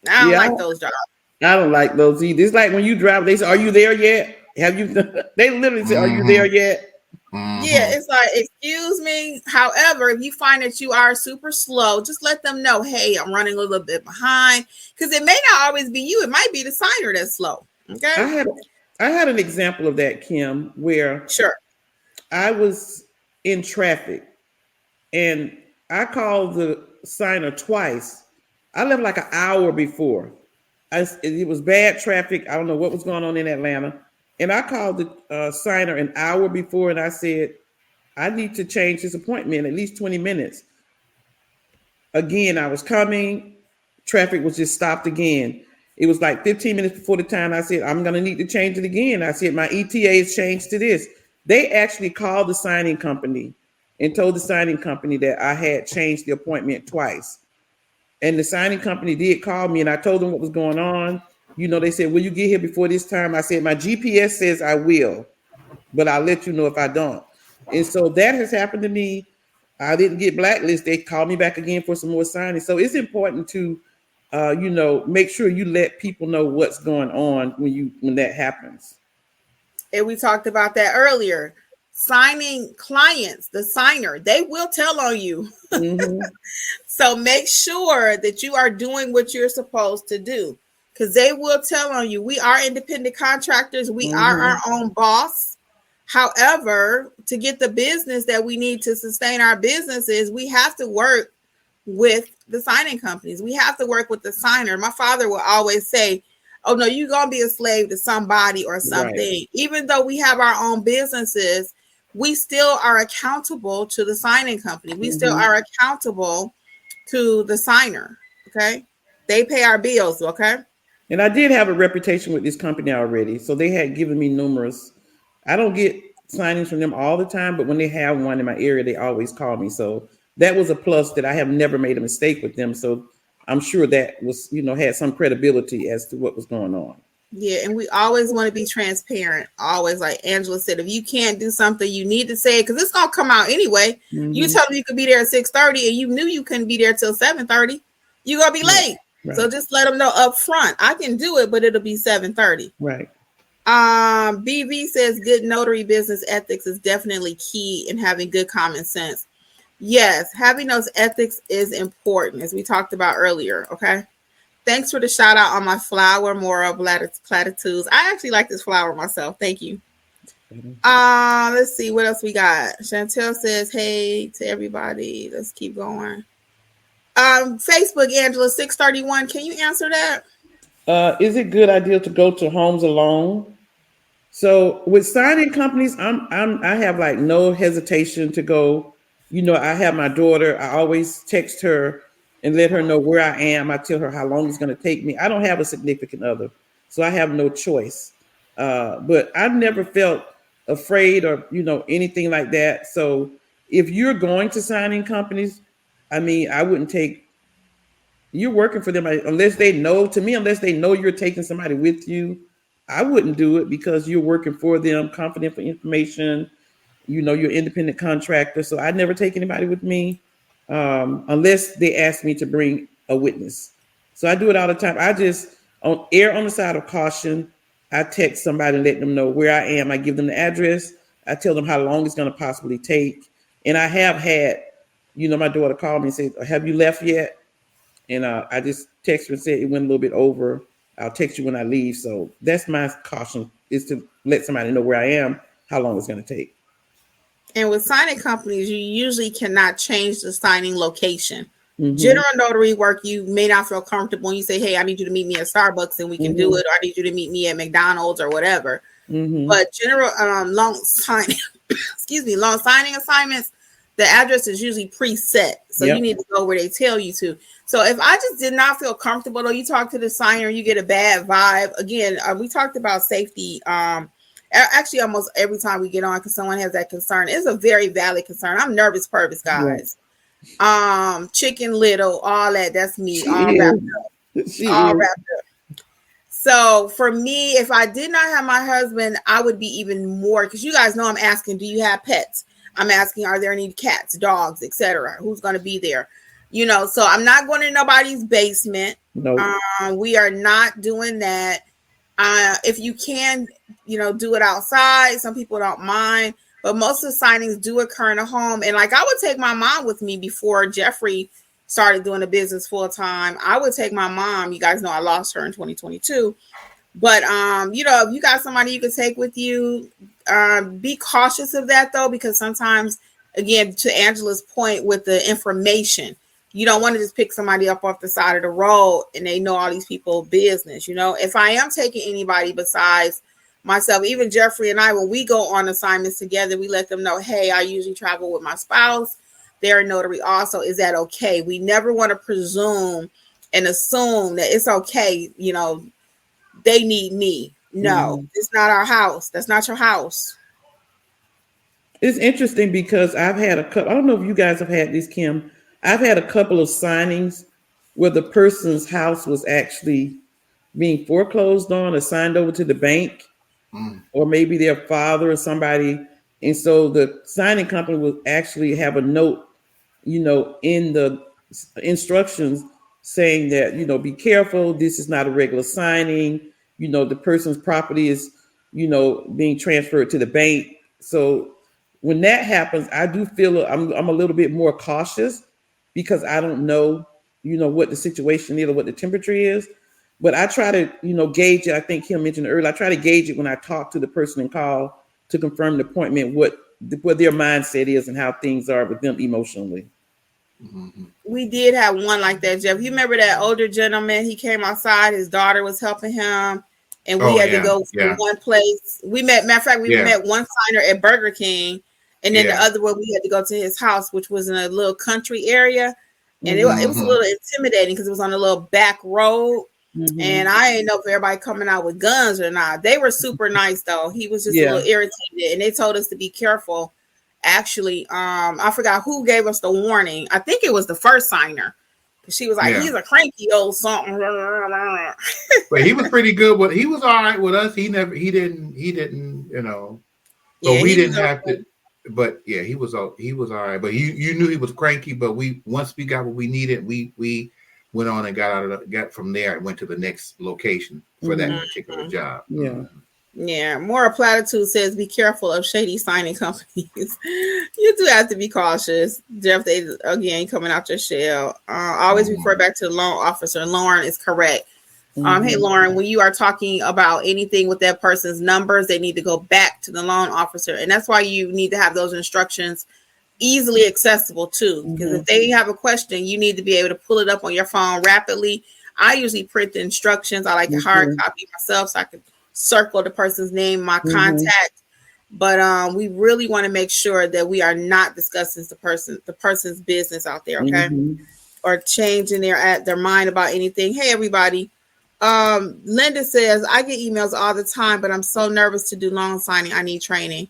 I don't like those jobs. I don't like those either. It's like when you drive, they say, are you there yet? Have you? They literally say, are you there yet? Yeah, it's like, excuse me. However, if you find that you are super slow, just let them know, hey, I'm running a little bit behind. Because it may not always be you. It might be the signer that's slow. Okay. I had an example of that, Kim, where I was in traffic and I called the signer twice. I left like an hour before. It was bad traffic. I don't know what was going on in Atlanta. And I called the signer an hour before and I said, I need to change this appointment at least 20 minutes. Again, I was coming. Traffic was just stopped again. It was like 15 minutes before the time. I said, I'm going to need to change it again. I said, my ETA is changed to this. They actually called the signing company and told the signing company that I had changed the appointment twice. And the signing company did call me and I told them what was going on. They said, will you get here before this time? I said, my GPS says I will, but I'll let you know if I don't. And so that has happened to me. I didn't get blacklisted. They called me back again for some more signings. So it's important to, make sure you let people know what's going on when that happens. And we talked about that earlier. Signing clients, the signer, they will tell on you. So make sure that you are doing what you're supposed to do. Because they will tell on you. We are independent contractors. We are our own boss. However, to get the business that we need to sustain our businesses, we have to work with the signing companies. We have to work with the signer. My father will always say, oh no, you're going to be a slave to somebody or something. Right. Even though we have our own businesses, we still are accountable to the signing company. We still are accountable to the signer. Okay. They pay our bills. Okay. And I did have a reputation with this company already. So they had given me numerous. I don't get signings from them all the time, but when they have one in my area, they always call me. So that was a plus, that I have never made a mistake with them. So I'm sure that was, had some credibility as to what was going on. Yeah, and we always want to be transparent. Always, like Angela said, if you can't do something, you need to say it, because it's gonna come out anyway. You tell them you could be there at 6:30, and you knew you couldn't be there till 7:30. You're gonna be late. Right. So just let them know up front. I can do it, but it'll be 7:30. Right. BV says good notary business ethics is definitely key in having good common sense. Yes, having those ethics is important, as we talked about earlier. Okay. Thanks for the shout out on my flower, moral platitudes. I actually like this flower myself. Thank you. Let's see what else we got. Chantel says, hey to everybody. Let's keep going. Facebook, Angela 631. Can you answer that? Is it good idea to go to homes alone? So with signing companies, I have like no hesitation to go. I have my daughter. I always text her and let her know where I am. I tell her how long it's going to take me. I don't have a significant other, so I have no choice. But I've never felt afraid or, anything like that. So if you're going to signing companies, I wouldn't take, you're working for them unless they know you're taking somebody with you. I wouldn't do it, because you're working for them, confidential information, you're independent contractor. So I'd never take anybody with me unless they ask me to bring a witness. So I do it all the time. I just err on the side of caution. I text somebody and let them know where I am. I give them the address. I tell them how long it's going to possibly take. And I have had, my daughter called me and said, have you left yet? And I just text her and said it went a little bit over. I'll text you when I leave. So that's my caution, is to let somebody know where I am, how long it's going to take. And with signing companies, you usually cannot change the signing location. General notary work, you may not feel comfortable when you say, hey, I need you to meet me at Starbucks and we can do it, or I need you to meet me at McDonald's or whatever. But general loan signing, loan signing assignments, the address is usually preset. So you need to go where they tell you to. So if I just did not feel comfortable, or you talk to the signer, you get a bad vibe. Again, we talked about safety. Actually, almost every time we get on, because someone has that concern. It's a very valid concern. I'm nervous purpose, guys. Chicken Little, all that. That's me. All wrapped up. So for me, if I did not have my husband, I would be even more, because you guys know I'm asking, do you have pets? I'm asking, are there any cats, dogs, etc.? Who's going to be there? So I'm not going to nobody's basement. Nope. We are not doing that. If you can, do it outside. Some people don't mind, but most of the signings do occur in a home. And like, I would take my mom with me before Jeffrey started doing the business full time. I would take my mom. You guys know I lost her in 2022. But, if you got somebody you can take with you, be cautious of that, though, because sometimes, again, to Angela's point with the information, you don't want to just pick somebody up off the side of the road and they know all these people's business. If I am taking anybody besides myself, even Jeffrey and I, when we go on assignments together, we let them know, hey, I usually travel with my spouse. They're a notary also. Is that okay? We never want to presume and assume that it's okay. They need me. No, it's not our house. That's not your house. It's interesting because I've had a couple, I don't know if you guys have had this, Kim. I've had a couple of signings where the person's house was actually being foreclosed on or signed over to the bank, or maybe their father or somebody. And so the signing company will actually have a note, in the instructions saying that, be careful. This is not a regular signing. The person's property is, being transferred to the bank. So when that happens, I do feel I'm a little bit more cautious, because I don't know, what the situation is or what the temperature is. But I try to, gauge it. I think Kim mentioned earlier, I try to gauge it when I talk to the person and call to confirm the appointment, what their mindset is and how things are with them emotionally. We did have one like that, Jeff. You remember that older gentleman? He came outside. His daughter was helping him, and we had to go from one place. We met. Matter of fact, we met one signer at Burger King, and then the other one we had to go to his house, which was in a little country area, and it was a little intimidating because it was on a little back road, and I didn't know if everybody coming out with guns or not. They were super nice though. He was just a little irritated, and they told us to be careful. Actually, I forgot who gave us the warning. I think it was the first signer. She was like, he's a cranky old something. But he was pretty good. He was all right with us. He didn't, you know. But we didn't have to. But yeah, he was all right. But you knew he was cranky. But once we got what we needed, we went on and got from there and went to the next location for that particular job. Yeah. Yeah, More Platitude says, be careful of shady signing companies. You do have to be cautious. Jeff, they, again, coming out your shell. Always refer back to the loan officer. Lauren is correct. Hey, Lauren, when you are talking about anything with that person's numbers, they need to go back to the loan officer. And that's why you need to have those instructions easily accessible too. Because if they have a question, you need to be able to pull it up on your phone rapidly. I usually print the instructions. I like to hard copy myself so I can circle the person's name, my contact, but we really want to make sure that we are not discussing the person's business out there, okay? Or changing their mind about anything. Hey, everybody. Linda says, I get emails all the time, but I'm so nervous to do loan signing. I need training.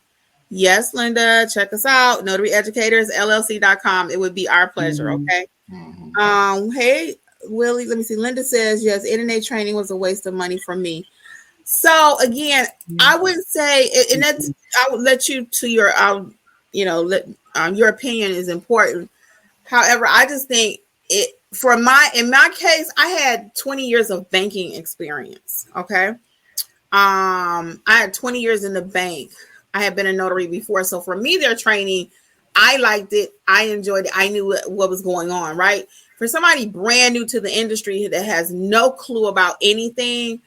Yes, Linda, check us out. NotaryEducatorsLLC.com. It would be our pleasure, okay? Hey, Willie, let me see. Linda says, yes, NNA training was a waste of money for me. So again, I wouldn't say, and that's, I would let you to your, your opinion is important. However, I just think in my case, I had 20 years of banking experience. Okay. I had 20 years in the bank. I had been a notary before. So for me, their training, I liked it. I enjoyed it. I knew what was going on, right? For somebody brand new to the industry that has no clue about anything,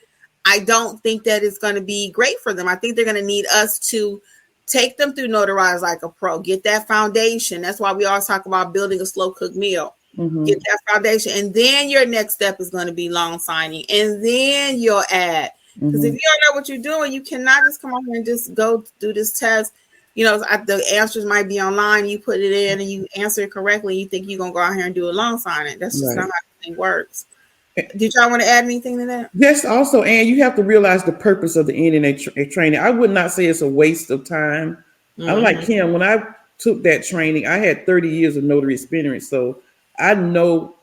I don't think that it's going to be great for them. I think they're going to need us to take them through Notarize like a pro, get that foundation. That's why we always talk about building a slow cooked meal. Get that foundation. And then your next step is going to be loan signing. And then you'll add. Because if you don't know what you're doing, you cannot just come over and just go do this test. You know, the answers might be online. You put it in and you answer it correctly. You think you're going to go out here and do a loan signing. That's just not how the thing works. Did y'all want to add anything to that? Yes, also, and you have to realize the purpose of the NNA training. I would not say it's a waste of time. I'm like Kim. When I took that training, I had 30 years of notary experience, so I know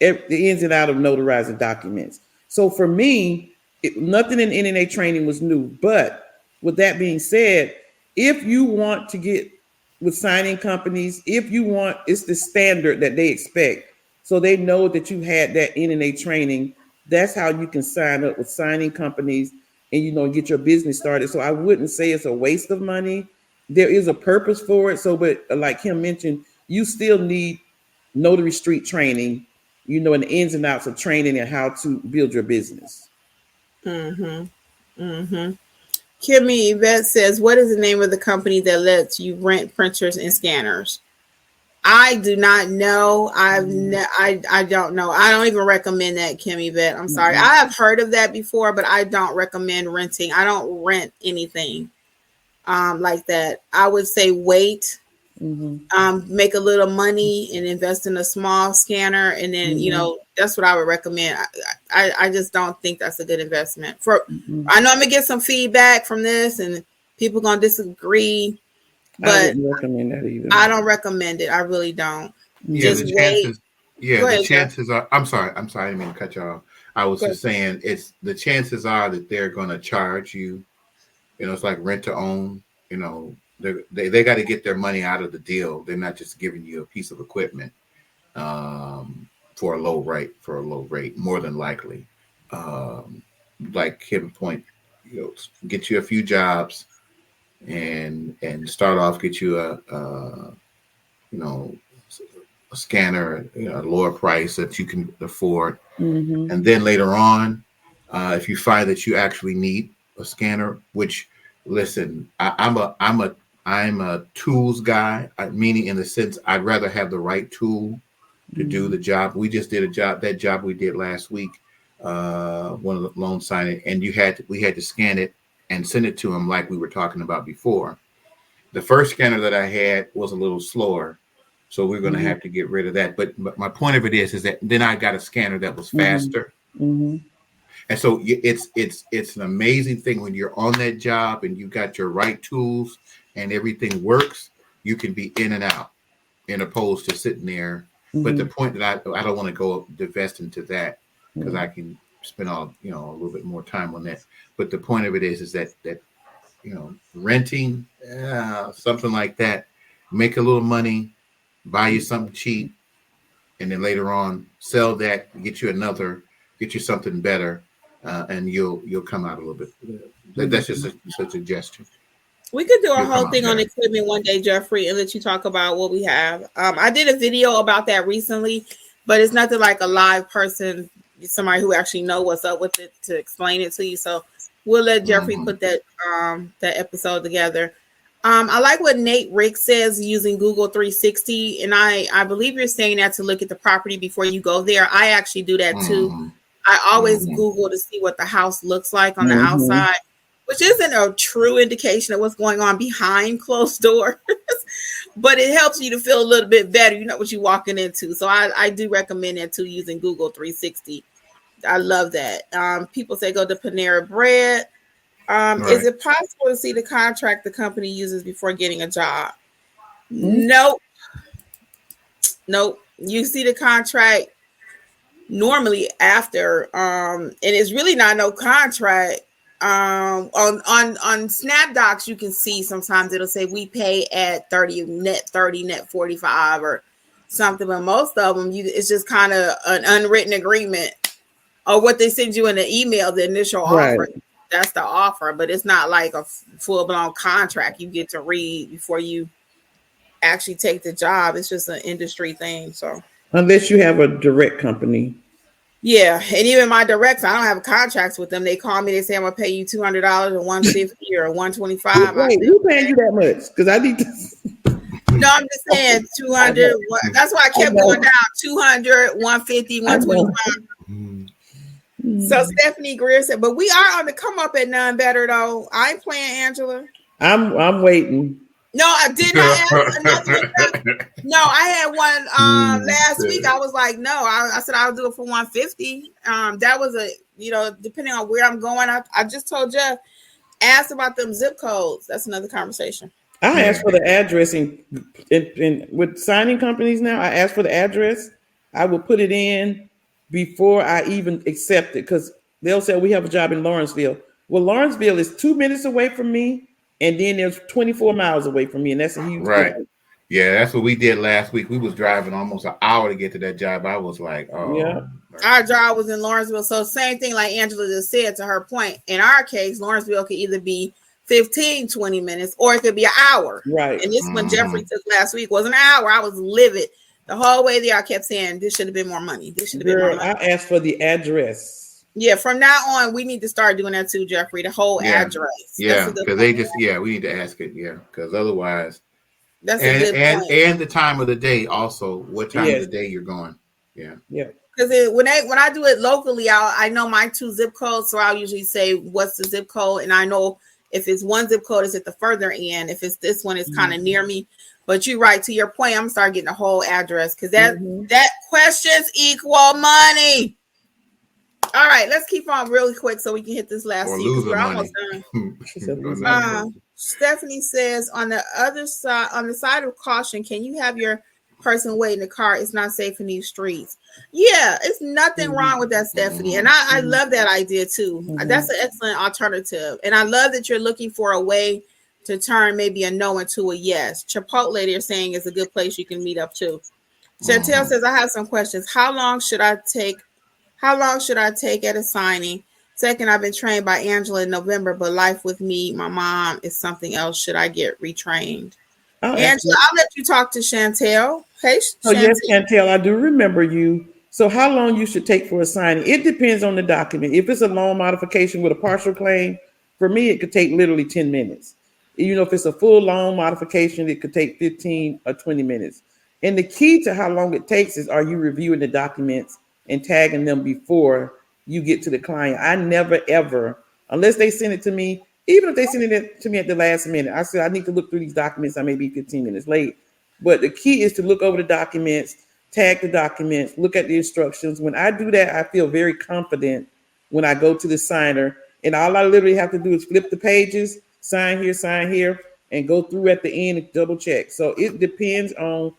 the ins and out of notarizing documents. So for me, nothing in NNA training was new. But with that being said, if you want to get with signing companies, it's the standard that they expect. So they know that you had that NNA training. That's how you can sign up with signing companies and, get your business started. So I wouldn't say it's a waste of money. There is a purpose for it. So, but like Kim mentioned, you still need Notary Street training, and the ins and outs of training and how to build your business. Kimmi Yvette says, what is the name of the company that lets you rent printers and scanners? I do not know. I don't know. I don't even recommend that, Kimmi Yvette. I'm sorry. I have heard of that before, but I don't recommend renting. I don't rent anything like that. I would say wait, make a little money and invest in a small scanner. And then, that's what I would recommend. I just don't think that's a good investment. I know I'm going to get some feedback from this and people going to disagree. But I wouldn't recommend that either. I don't recommend it. I really don't. Yeah, the chances are. I'm sorry. I didn't mean to cut you off. I was just saying the chances are that they're going to charge you. It's like rent to own. They got to get their money out of the deal. They're not just giving you a piece of equipment for a low rate. More than likely, like Kim point, get you a few jobs. And start off, get you a scanner, a lower price that you can afford, and then later on, if you find that you actually need a scanner, which, listen, I'm a tools guy, meaning in the sense I'd rather have the right tool to do the job. We just did that job we did last week, one of the loan signing, and we had to scan it and send it to them like we were talking about before. The first scanner that I had was a little slower, so we're going to have to get rid of that. But my point of it is that then I got a scanner that was faster. And so it's an amazing thing when you're on that job and you got your right tools and everything works, you can be in and out, in opposed to sitting there. But the point that I don't want to go divest into that, because I can spend a little bit more time on that. But the point of it is that renting, something like that, make a little money, buy you something cheap, and then later on sell that, get you something better, and you'll come out a little bit. That's just a suggestion. We could do a whole thing on equipment one day, Jeffrey, and let you talk about what we have. I did a video about that recently, but it's nothing like a live person, somebody who actually know what's up with it to explain it to you. So we'll let Jeffrey put that episode together. I like what Nate Rick says using Google 360, and I believe you're saying that to look at the property before you go there. I actually do that too. I always Google to see what the house looks like on the outside, which isn't a true indication of what's going on behind closed doors, but it helps you to feel a little bit better. You know what you're walking into. So I do recommend that too, using Google 360. I love that. People say go to Panera Bread. Right. Is it possible to see the contract the company uses before getting a job? Nope. You see the contract normally after, and it's really not no contract. On SnapDocs, you can see sometimes it'll say we pay at 30 net 45 or something, but most of them it's just kind of an unwritten agreement or what they send you in the email, the initial offer. That's the offer, but it's not like a full-blown contract you get to read before you actually take the job. It's just an industry thing. So unless you have a direct company. Yeah, and even my directs, I don't have contracts with them. They call me, they say I'm gonna pay you $200 or $150 or $125. Wait, who paying you that much? Because I need to. No, I'm just saying 200. That's why I kept going down. 200, 150, 125. So Stephanie Greer said, but we are on the come up at None Better though. I ain't playing, Angela. I'm waiting. No, I did not ask. No, I had one last week. I was like, no, I said I'll do it for 150. That was depending on where I'm going. I just told Jeff, ask about them zip codes. That's another conversation. I asked for the address in with signing companies now. I asked for the address. I will put it in before I even accept it, because they'll say we have a job in Lawrenceville. Well, Lawrenceville is 2 minutes away from me, and then there's 24 miles away from me, and that's a huge difference. Yeah, that's what we did last week. We was driving almost an hour to get to that job. I was like, oh. Yeah. Our job was in Lawrenceville, so same thing like Angela just said to her point. In our case, Lawrenceville could either be 15, 20 minutes, or it could be an hour. Right. And this one Jeffrey took last week was an hour. I was livid. The whole way there, I kept saying, this should have been more money. This should have been more money. I asked for the address. Yeah, from now on, we need to start doing that too, Jeffrey. The whole address. Yeah, because we need to ask it. Yeah, because otherwise. That's a good point. And the time of the day also. What time of the day you're going. Yeah. Yeah. Because when I do it locally, I know my 2 zip codes. So I'll usually say, what's the zip code? And I know if it's one zip code, it's at the further end. If it's this one, it's kind of near me. But you're right, to your point, I'm gonna start getting the whole address because that questions equal money. All right, let's keep on really quick so we can hit this last season. We're almost done. Stephanie says, on the other side, on the side of caution, can you have your person wait in the car? It's not safe in these streets. Yeah, it's nothing wrong with that, Stephanie. And I love that idea too. That's an excellent alternative. And I love that you're looking for a way to turn maybe a no into a yes. Chipotle, they're saying, is a good place you can meet up to. Chantel says, I have some questions. How long should I take at a signing? Second, I've been trained by Angela in November, but life with me, my mom, is something else. Should I get retrained? Angela, I'll let you talk to Chantel. Hey, Chantel. Yes, Chantel, I do remember you. So how long you should take for a signing? It depends on the document. If it's a loan modification with a partial claim, for me, it could take literally 10 minutes. If it's a full loan modification, it could take 15 or 20 minutes. And the key to how long it takes is, are you reviewing the documents and tagging them before you get to the client? I never ever, unless they send it to me, even if they send it to me at the last minute, I said I need to look through these documents. I may be 15 minutes late, but the key is to look over the documents, tag the documents, look at the instructions. When I do that, I feel very confident when I go to the signer, and all I literally have to do is flip the pages, sign here, and go through at the end and double check. So it depends on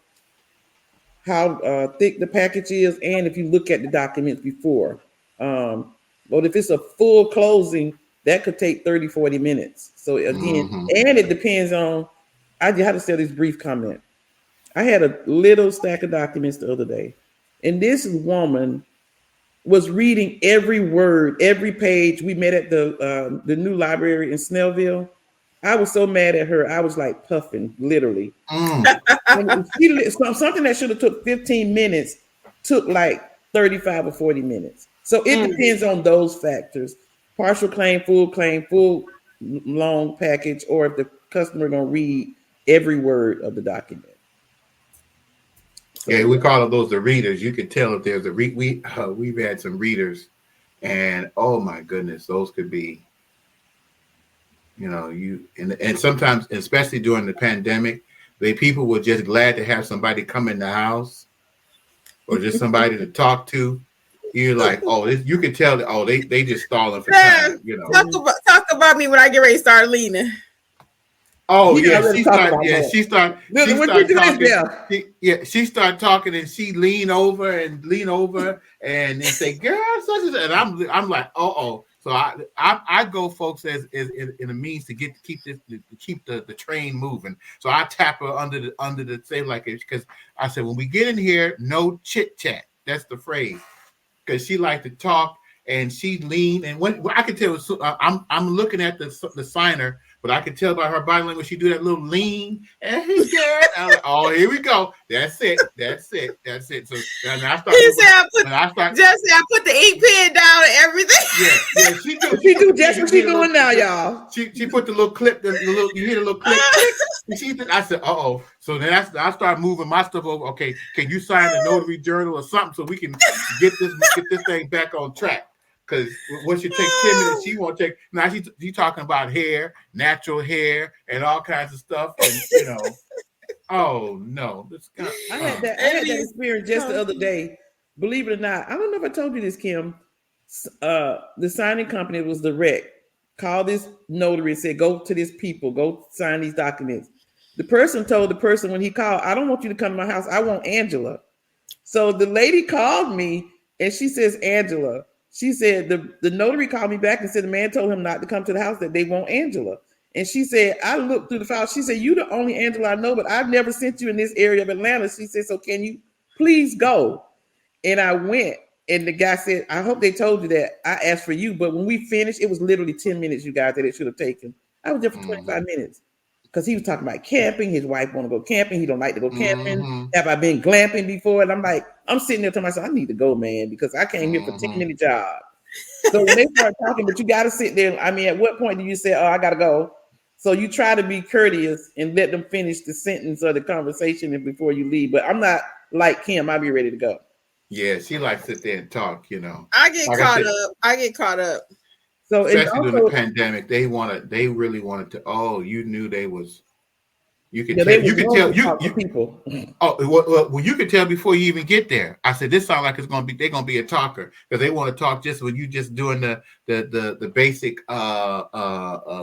how thick the package is, and if you look at the documents before. But if it's a full closing, that could take 30, 40 minutes. So again, and it depends on, I had to say this brief comment. I had a little stack of documents the other day, and this woman was reading every word, every page. We met at the new library in Snellville. I was so mad at her. I was like puffing, literally. Something that should have took 15 minutes took like 35 or 40 minutes. So it depends on those factors. Partial claim, full long package, or if the customer gonna read every word of the document. So, yeah, we call those the readers. You can tell if there's a we've had some readers, and oh my goodness, those could be, and sometimes, especially during the pandemic, people were just glad to have somebody come in the house or just somebody to talk to. You're like, you can tell that, they just stalling for time, Talk about me when I get ready to start leaning. Oh yeah, she started talking, and she lean over and they say, "Girl, such and such," and I'm like, "Oh." So I go, folks, as in a means to keep the train moving. So I tap her under the same, like, because I said, when we get in here, no chit chat. That's the phrase, because she liked to talk and she lean, and when I can tell, I'm looking at the signer. But I can tell by her body language, she do that little lean. And I'm like, oh, here we go. That's it. So and I start. He said, I put the ink pen down and everything. Yeah. She do just what she doing now, y'all. She put the little clip, you hear the little clip. I said, uh-oh. So then I start moving my stuff over. Okay, can you sign the notary journal or something so we can get this thing back on track? Because what should take 10 minutes, she won't take. Now she's talking about hair, natural hair, and all kinds of stuff. And oh no, I had that experience just the other day. Believe it or not, I don't know if I told you this, Kim. The signing company was direct. Called this notary and said, "Go to these people, go sign these documents." The person told the person when he called, "I don't want you to come to my house. I want Angela." So the lady called me and she says, "Angela." She said the notary called me back and said the man told him not to come to the house, that they want Angela. And she said, I looked through the file. She said, "You the only Angela I know, but I've never sent you in this area of Atlanta." She said, "So can you please go?" And I went, and the guy said, "I hope they told you that I asked for you." But when we finished, it was literally 10 minutes, you guys, that it should have taken. I was there for 25 minutes. Because he was talking about camping. His wife want to go camping. He don't like to go camping. Have I been glamping before? And I'm like, I'm sitting there telling myself, I need to go, man, because I came here for a 10-minute job. So when they start talking, but you got to sit there. I mean, at what point do you say, "Oh, I got to go"? So you try to be courteous and let them finish the sentence or the conversation before you leave. But I'm not like Kim. I'll be ready to go. Yeah, she likes to sit there and talk, I get caught up. So especially during the pandemic, they really wanted to. Oh, you knew they was. You could tell people. Oh, well, you could tell before you even get there. I said, this sounds like they're gonna be a talker, because they want to talk just when you just doing the basic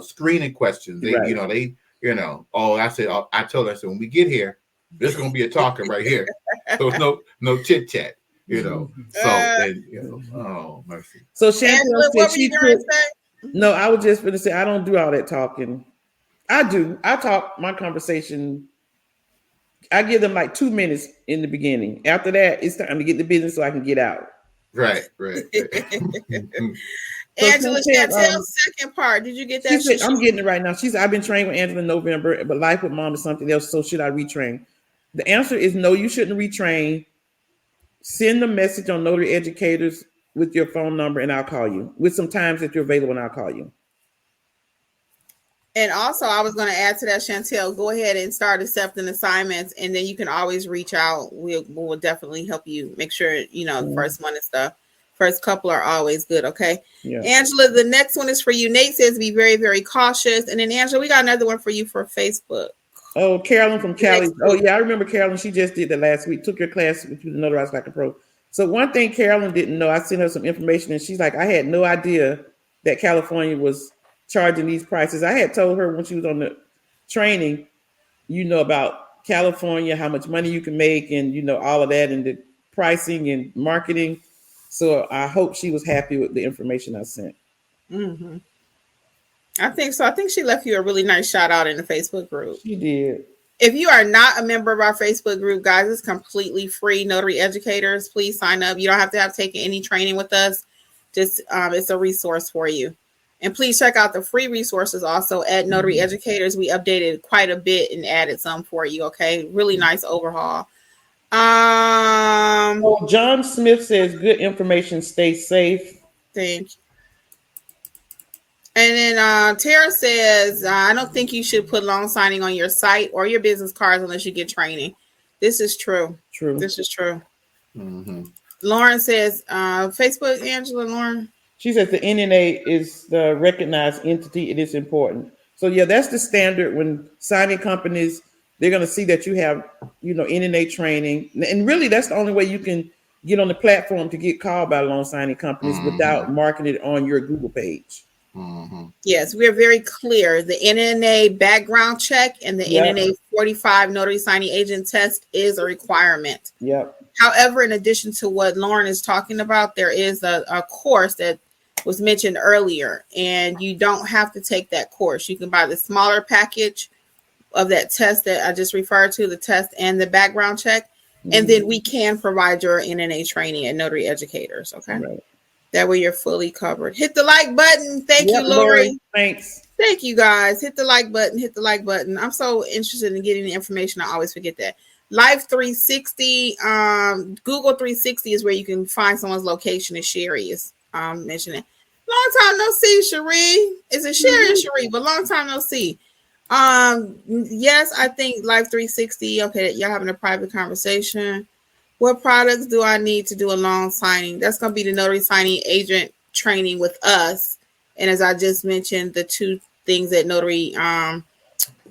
screening questions. They right. I said, I told her, I said, when we get here, this is gonna be a talker right here. So it's no chit chat. So then, oh mercy. So Chantel said no, I was just going to say, I don't do all that talking. I do. I talk my conversation. I give them like 2 minutes in the beginning. After that, it's time to get the business so I can get out. Right. Angela, Chantel's second part. Did you get that? She said, I'm getting it right now. She said, I've been trained with Angela in November, but Life with Mom is something else. So should I retrain? The answer is no, you shouldn't retrain. Send a message on Notary Educators with your phone number, and I'll call you with some times that you're available, and I'll call you. And also, I was going to add to that, Chantel, go ahead and start accepting assignments, and then you can always reach out. We'll definitely help you make sure, the first one and stuff. First couple are always good, okay? Yeah. Angela, the next one is for you. Nate says be very, very cautious. And then, Angela, we got another one for you for Facebook. Oh, Carolyn from Cali. Oh, yeah, I remember Carolyn. She just did that last week. Took your class with you to notarize like a pro. So one thing Carolyn didn't know, I sent her some information, and she's like, I had no idea that California was charging these prices. I had told her when she was on the training, about California, how much money you can make, and all of that, and the pricing and marketing. So I hope she was happy with the information I sent. Mm-hmm. I think so. I think she left you a really nice shout out in the Facebook group. She did. If you are not a member of our Facebook group, guys, it's completely free. Notary educators, please sign up. You don't have to have taken any training with us. Just it's a resource for you. And please check out the free resources also at Notary Educators. We updated quite a bit and added some for you. Okay, really nice overhaul. John Smith says, "Good information. Stay safe." Thank you. And then Tara says, I don't think you should put loan signing on your site or your business cards unless you get training. This is true. True. This is true. Mm-hmm. Lauren says, Facebook, Angela, Lauren. She says the NNA is the recognized entity. It is important. So, yeah, that's the standard when signing companies, they're going to see that you have, NNA training. And really, that's the only way you can get on the platform to get called by loan signing companies without marketing it on your Google page. Mm-hmm. Yes, we're very clear. The NNA background check and the NNA 45 notary signing agent test is a requirement. Yep. However, in addition to what Lauren is talking about, there is a course that was mentioned earlier, and you don't have to take that course. You can buy the smaller package of that test that I just referred to, the test and the background check, and then we can provide your NNA training at Notary Educators. Okay. Right. That way you're fully covered. Hit the like button. Thank you, Lori. Thanks. Thank you, guys. Hit the like button. Hit the like button. I'm so interested in getting the information. I always forget that. Life 360, Google 360 is where you can find someone's location, as Sherry is mentioning. Long time no see, Cherie. Is it Sherry or Cherie? But long time no see. Yes, I think Life 360. Okay, y'all having a private conversation. What products do I need to do a loan signing? That's going to be the notary signing agent training with us. And as I just mentioned, the two things at Notary, at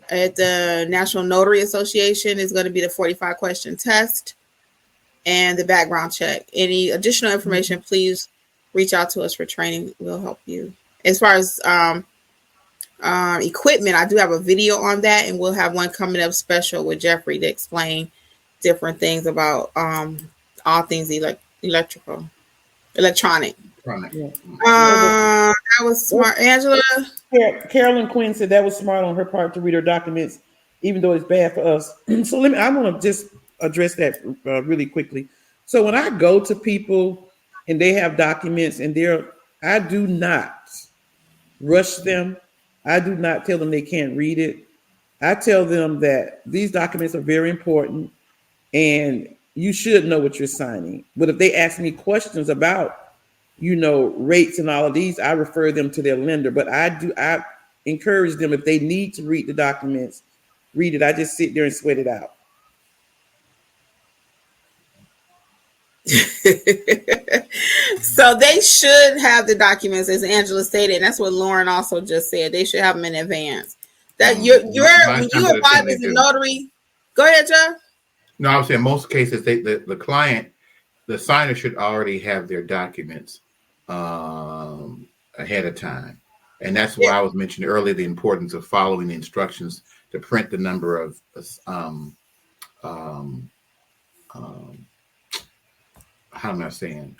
the National Notary Association is going to be the 45 question test and the background check. Any additional information, please reach out to us for training. We'll help you. As far as equipment, I do have a video on that, and we'll have one coming up special with Jeffrey to explain different things about all things electronic. Right. That was smart, Angela. Carolyn Quinn said that was smart on her part to read her documents, even though it's bad for us. So I want to just address that really quickly. So when I go to people and they have documents and I do not rush them. I do not tell them they can't read it. I tell them that these documents are very important and you should know what you're signing. But if they ask me questions about, rates and all of these, I refer them to their lender. But I encourage them, if they need to read the documents, read it. I just sit there and sweat it out. So they should have the documents, as Angela stated, and that's what Lauren also just said. They should have them in advance. That when you arrive as a notary, go ahead, Jeff. No, I was saying most cases the client, the signer should already have their documents ahead of time, and that's why I was mentioning earlier the importance of following the instructions to print the number of how am I saying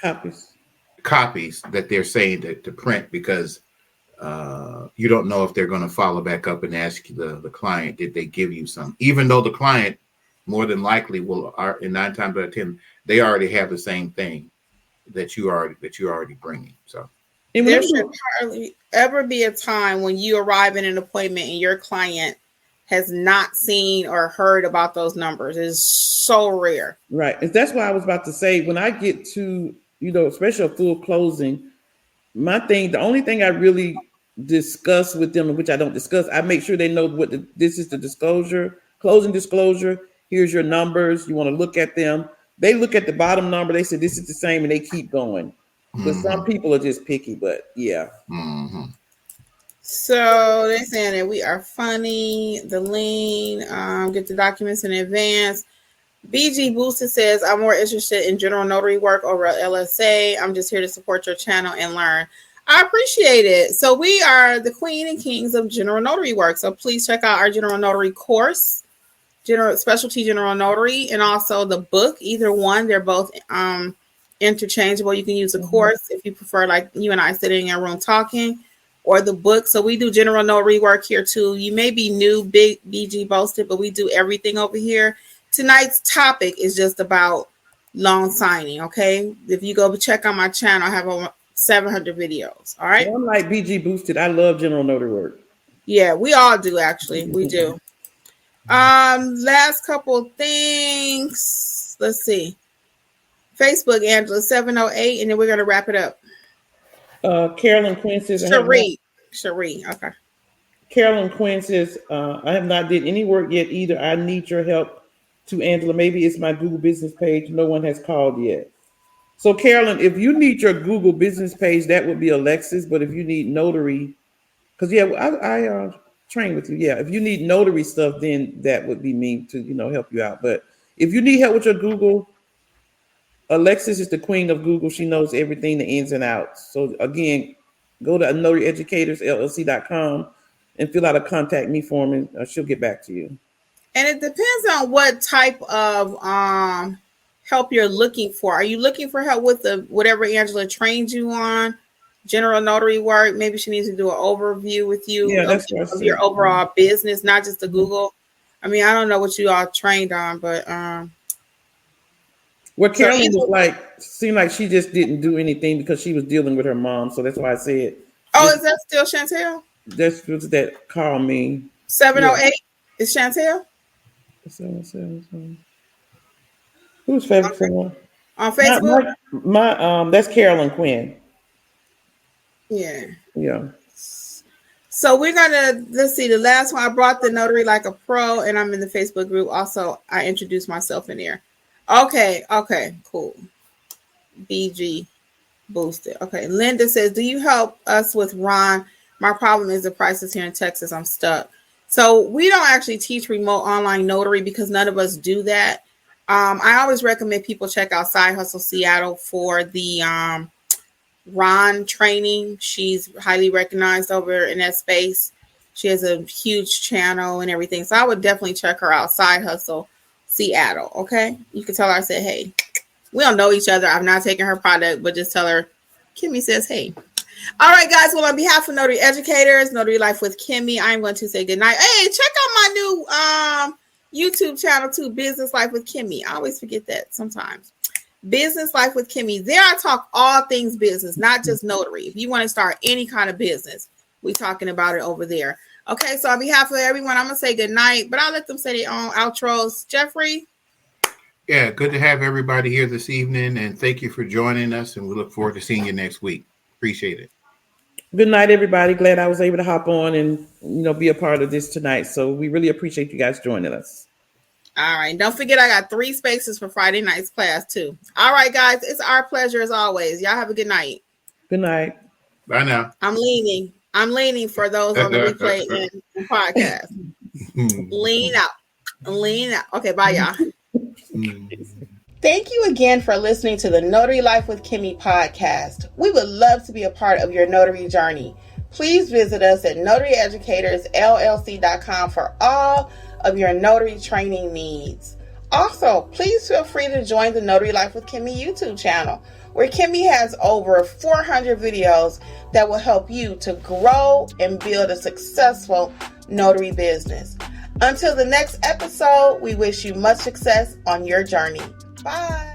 copies that they're saying to print, because you don't know if they're going to follow back up and ask the client, did they give you some, even though the client more than likely in 9 times out of 10 they already have the same thing that you're already bringing. So there should hardly ever be a time when you arrive in an appointment and your client has not seen or heard about those numbers. It's so rare. Right. And that's why I was about to say, when I get to, especially a full closing, the only thing I really discuss with them, which I don't discuss. I make sure they know what this is the disclosure, closing disclosure. Here's your numbers. You want to look at them. They look at the bottom number. They say this is the same, and they keep going. But some people are just picky. But yeah. So they're saying that we are funny. The lean, get the documents in advance. BG Boosted says, I'm more interested in general notary work over LSA. I'm just here to support your channel and learn. I appreciate it. So we are the queen and kings of general notary work. So please check out our general notary course, specialty general notary, and also the book. Either one, they're both interchangeable. You can use the course if you prefer, like you and I sitting in a room talking, or the book. So we do general notary work here too. You may be new, big BG Boasted, but we do everything over here. Tonight's topic is just about loan signing, okay? If you go check out my channel, I have over 700 videos, all right? Well, I'm like BG Boosted. I love general notary work. Yeah, we all do, actually. We do. Last couple things. Let's see. Facebook, Angela, 708, and then we're going to wrap it up. Carolyn Quinn says... Cherie, okay. Carolyn Quinn says, I have not did any work yet either. I need your help. To Angela, maybe it's my Google business page. No one has called yet. So Carolyn, if you need your Google business page, that would be Alexis. But if you need notary, because I train with you. Yeah, if you need notary stuff, then that would be me to help you out. But if you need help with your Google, Alexis is the queen of Google. She knows everything, the ins and outs. So again, go to notaryeducatorsllc.com and fill out a contact me form, and she'll get back to you. And it depends on what type of help you're looking for. Are you looking for help with whatever Angela trained you on, general notary work? Maybe she needs to do an overview with you of your overall business, not just the Google. I mean, I don't know what you all trained on, but Carolyn seemed like she just didn't do anything because she was dealing with her mom. So that's why I said. Oh, is that still Chantel? That's what that call me. 708 is Chantel? Who's favorite someone? On Facebook? My that's Carolyn Quinn. Yeah. So we're gonna let's see the last one. I brought the Notary Like a Pro, and I'm in the Facebook group. Also, I introduced myself in there. Okay, cool. BG Boosted. Okay, Linda says, do you help us with Ron? My problem is the prices here in Texas. I'm stuck. So we don't actually teach remote online notary because none of us do that. I always recommend people check out Side Hustle Seattle for the Ron training. She's highly recognized over in that space. She has a huge channel and everything. So I would definitely check her out, Side Hustle Seattle. Okay. You can tell her I said, hey, we don't know each other. I'm not taking her product, but just tell her Kimmi says, hey. All right, guys. Well, on behalf of Notary Educators, Notary Life with Kimmi, I'm going to say goodnight. Hey, check out my new YouTube channel too, Business Life with Kimmi. I always forget that sometimes. Business Life with Kimmi. There I talk all things business, not just notary. If you want to start any kind of business, we're talking about it over there. Okay, so on behalf of everyone, I'm going to say goodnight, but I'll let them say their own outros. Jeffrey? Yeah, good to have everybody here this evening, and thank you for joining us, and we look forward to seeing you next week. Appreciate it. Good night, everybody. Glad I was able to hop on and be a part of this tonight. So we really appreciate you guys joining us. All right. Don't forget, I got 3 spaces for Friday night's class too. All right, guys. It's our pleasure as always. Y'all have a good night. Good night. Bye now. I'm leaning for those on the replay and podcast. Lean out. Okay. Bye, y'all. Thank you again for listening to the Notary Life with Kimmi podcast. We would love to be a part of your notary journey. Please visit us at notaryeducatorsllc.com for all of your notary training needs. Also, please feel free to join the Notary Life with Kimmi YouTube channel, where Kimmi has over 400 videos that will help you to grow and build a successful notary business. Until the next episode, we wish you much success on your journey. Bye.